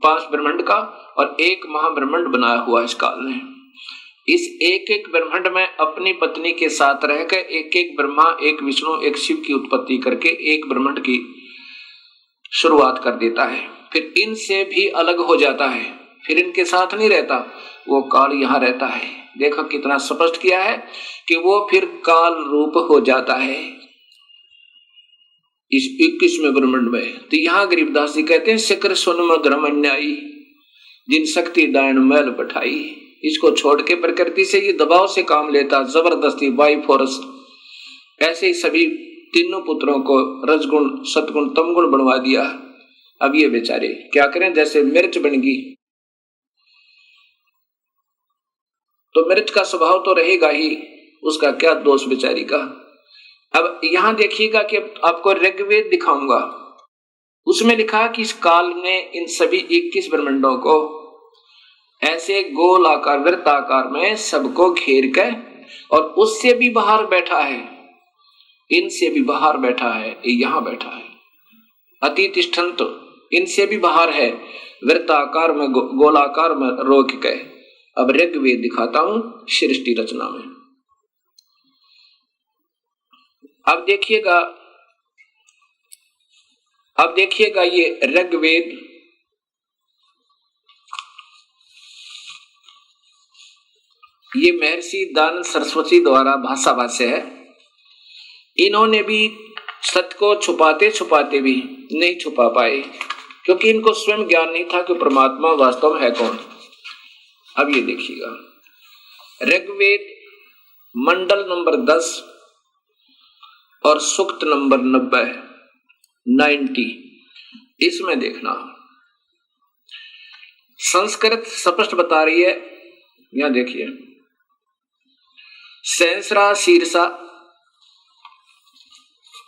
5 ब्रह्मांड का, और एक महाब्रह्मांड बनाया हुआ इस काल ने। इस एक एक ब्रह्मांड में अपनी पत्नी के साथ रहकर एक एक ब्रह्मा, एक विष्णु, एक शिव की उत्पत्ति करके एक ब्रह्मांड की शुरुआत कर देता है। फिर इनसे भी अलग हो जाता है, फिर इनके साथ नहीं रहता, वो काल यहाँ रहता है। देखो कितना स्पष्ट किया है कि वो फिर काल रूप हो जाता है इस 21वें ब्रह्मांड में। तो यहाँ गरीबदास जी कहते हैं, शिखर सुन मधुरम अन्यायी जिन शक्ति दायन मैल पठाई। इसको छोड़ के प्रकृति से ये दबाव से काम लेता, जबरदस्ती बाई फोर्स। ऐसे ही सभी तीनों पुत्रों को रजगुण सतगुण तमगुण बनवा दिया। अब ये बेचारे क्या करें, जैसे मिर्च बन गई तो मिर्च का स्वभाव तो रहेगा ही, उसका क्या दोष बेचारी का। अब यहां देखिएगा कि आपको ऋग्वेद दिखाऊंगा, उसमें लिखा कि इस काल ने इन सभी 21 ब्रह्मांडों को ऐसे गोल आकार वृत्ताकार में सबको घेर कर, और उससे भी बाहर बैठा है, इनसे भी बाहर बैठा है, यहां बैठा है अतितिष्ठन, तो इनसे भी बाहर है, वृत्ताकार में गोलाकार में रोक के। अब ऋग्वेद दिखाता हूं सृष्टि रचना में। अब देखिएगा ये ऋग्वेद ये महर्षि दान सरस्वती द्वारा भाषा भाष्य है। इन्होंने भी सत्य को छुपाते छुपाते भी नहीं छुपा पाए, क्योंकि इनको स्वयं ज्ञान नहीं था कि परमात्मा वास्तव में है कौन। अब ये देखिएगा, ऋग्वेद मंडल नंबर 10 और सूक्त नंबर 90, इसमें देखना संस्कृत स्पष्ट बता रही है। यहां देखिए, सहस्रा शीर्षा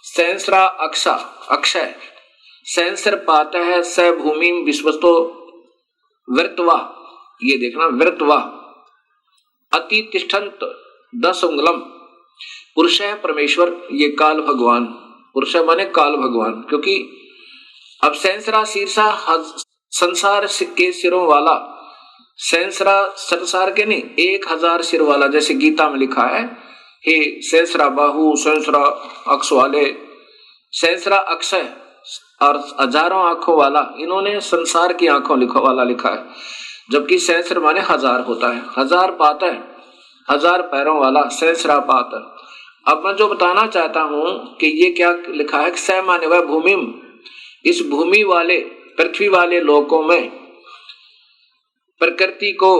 सहस्रा अक्षा अक्षय सहस्र पात है स भूमि विश्वस्तो वृत्वा, ये देखना वृत्वा अति तिष्ठन्त 10 उंगलम पुरुष है परमेश्वर, ये काल भगवान, पुरुष माने काल भगवान, क्योंकि अब सहस्रा शीर्षा संसार के सिरों वाला, सहस्रा संसार के नहीं 1000 सिर वाला, जैसे गीता में लिखा है हे सहस्रा बाहु सहस्रा अक्ष वाले, सहस्रा अक्षय और हजारों आंखों वाला, इन्होंने संसार की आंखों वाला लिखा है, जबकि सहस्र माने 1000 होता है। 1000 पात है, 1000 पैरों वाला सहस्रा पात। अब मैं जो बताना चाहता हूं कि ये क्या लिखा है, स माने वह भूमि, इस भूमि वाले पृथ्वी वाले लोकों में प्रकृति को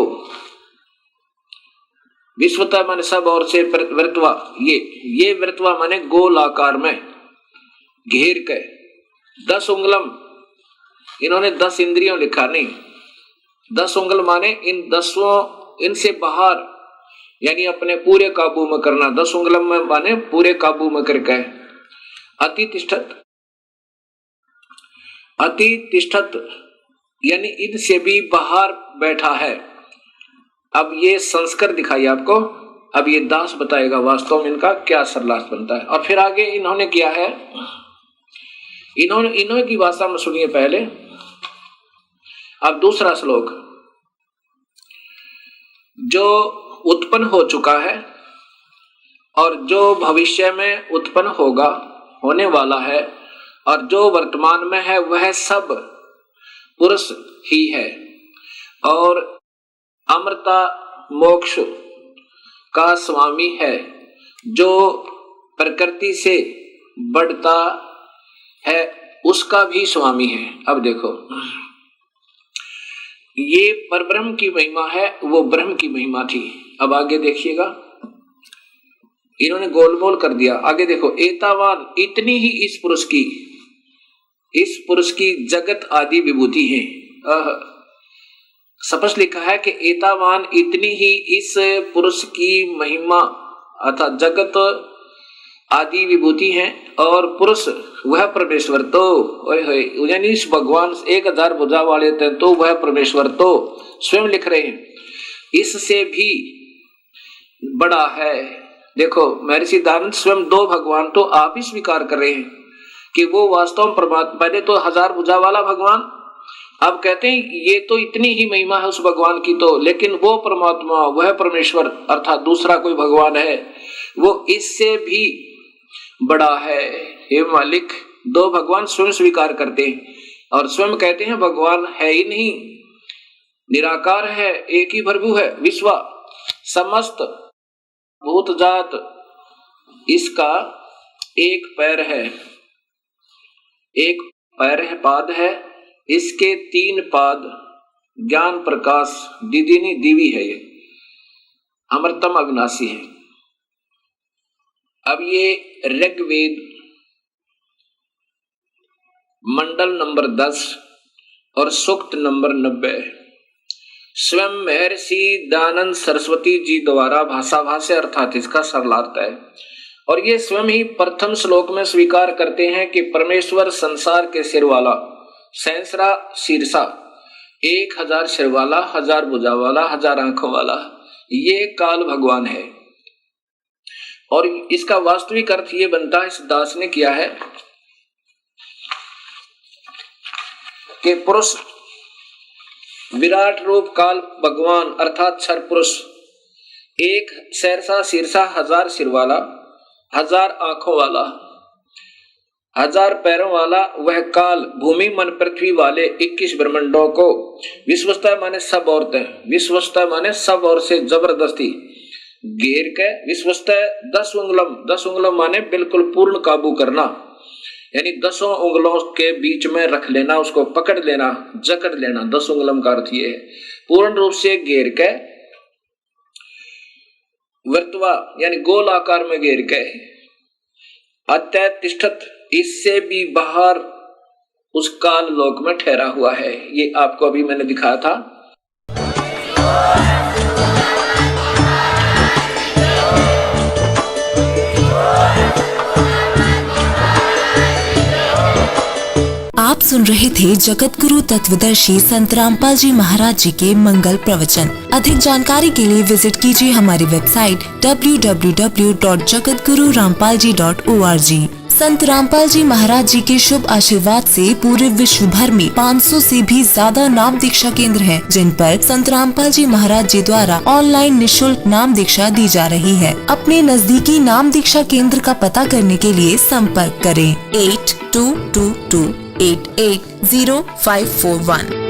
विश्वता माने सब और से वृत्वा, ये वृत्वा माने गोल आकार में घेर के 10 उंगलम, इन्होंने 10 इंद्रियों लिखा नहीं, 10 उंगल माने इन 10 इनसे बाहर, यानी अपने पूरे काबू में करना। 10 उंगलम में माने पूरे काबू में करके। अति तिष्ठत यानी इनसे भी बाहर बैठा है। अब ये संस्कार दिखाई आपको, अब ये दास बताएगा वास्तव में इनका क्या सरलास बनता है। और फिर आगे इन्होंने किया है, इन्होंने की भाषा में सुनिए पहले। अब दूसरा श्लोक, जो उत्पन्न हो चुका है और जो भविष्य में उत्पन्न होगा, होने वाला है, और जो वर्तमान में है वह सब पुरुष ही है, और अमृता मोक्ष का स्वामी है, जो प्रकृति से बढ़ता है उसका भी स्वामी है। अब देखो, ये परब्रह्म की महिमा है, वो ब्रह्म की महिमा थी। अब आगे देखिएगा, इन्होंने गोलमोल कर दिया। आगे देखो, एतावान इतनी ही इस पुरुष की जगत आदि विभूति है। स्पष्ट लिखा है कि एतावान इतनी ही इस पुरुष की महिमा अर्थात जगत आदि विभूति है, और पुरुष वह परमेश्वर तो यानी इस भगवान 1000 भुजा वाले थे, तो वह परमेश्वर तो स्वयं लिख रहे हैं इससे भी बड़ा है। देखो महर्षि दयानंद स्वयं 2 भगवान तो आप ही स्वीकार कर रहे हैं कि वो वास्तव में परमात्मा, पहले तो 1000 भुजा वाला भगवान, अब कहते हैं ये तो इतनी ही महिमा है उस भगवान की तो, लेकिन वो परमात्मा वह परमेश्वर अर्थात दूसरा कोई भगवान है वो इससे भी बड़ा है। हे मालिक, 2 भगवान स्वयं स्वीकार करते हैं और स्वयं कहते हैं भगवान है ही नहीं, निराकार है, एक ही प्रभु है, विश्व समस्त भूत जात इसका एक पैर है, एक पैर है, पाद है, इसके 3 पाद ज्ञान प्रकाश दिदिनी दिवी है, ये अमृतम अविनाशी है। अब ये ऋग्वेद मंडल नंबर 10 और सूक्त नंबर 90 स्वयं महर्षि दयानंद सरस्वती जी द्वारा भाषा भाष्य अर्थात इसका सरलार्थ है, और ये स्वयं ही प्रथम श्लोक में स्वीकार करते हैं कि परमेश्वर संसार के सिर वाला, सहस्रा शीर्षा 1000 सिर वाला, 1000 भुजा वाला, 1000 आंखों वाला, ये काल भगवान है। और इसका वास्तविक अर्थ ये बनता है, इस दास ने किया है कि पुरुष विराट रूप काल भगवान अर्थात क्षर पुरुष, 1 सहस्रा शीर्षा 1000 सिर वाला, 1000 आंखों वाला, 1000 पैरों वाला, वह काल भूमि मन पृथ्वी वाले 21 ब्रह्मांडों को विश्वस्ता माने सब औरतें, विश्वस्ता माने सब और से जबरदस्ती घेर के विश्वस्तः 10 उंगलम, 10 उंगलम माने बिल्कुल पूर्ण काबू करना, यानी 10 उंगलों के बीच में रख लेना, उसको पकड़ लेना, जकड़ लेना। 10 उंगलम का अर्थ ये है पूर्ण रूप से घेर के, वर्तवा यानी गोल आकार में घेर के, अतः तिष्ठत इससे भी बाहर उस काल लोक में ठहरा हुआ है। ये आपको अभी मैंने दिखाया था। आप सुन रहे थे जगत गुरु तत्वदर्शी संत रामपाल जी महाराज जी के मंगल प्रवचन। अधिक जानकारी के लिए विजिट कीजिए हमारी वेबसाइट www.jagatgururampalji.org। संत रामपाल जी महाराज जी के शुभ आशीर्वाद से पूरे विश्व भर में 500 से भी ज्यादा नाम दीक्षा केंद्र हैं, जिन पर संत रामपाल जी महाराज जी द्वारा ऑनलाइन निशुल्क नाम दीक्षा दी जा रही है। अपने नजदीकी नाम दीक्षा केंद्र का पता करने के लिए संपर्क करें 8222880541।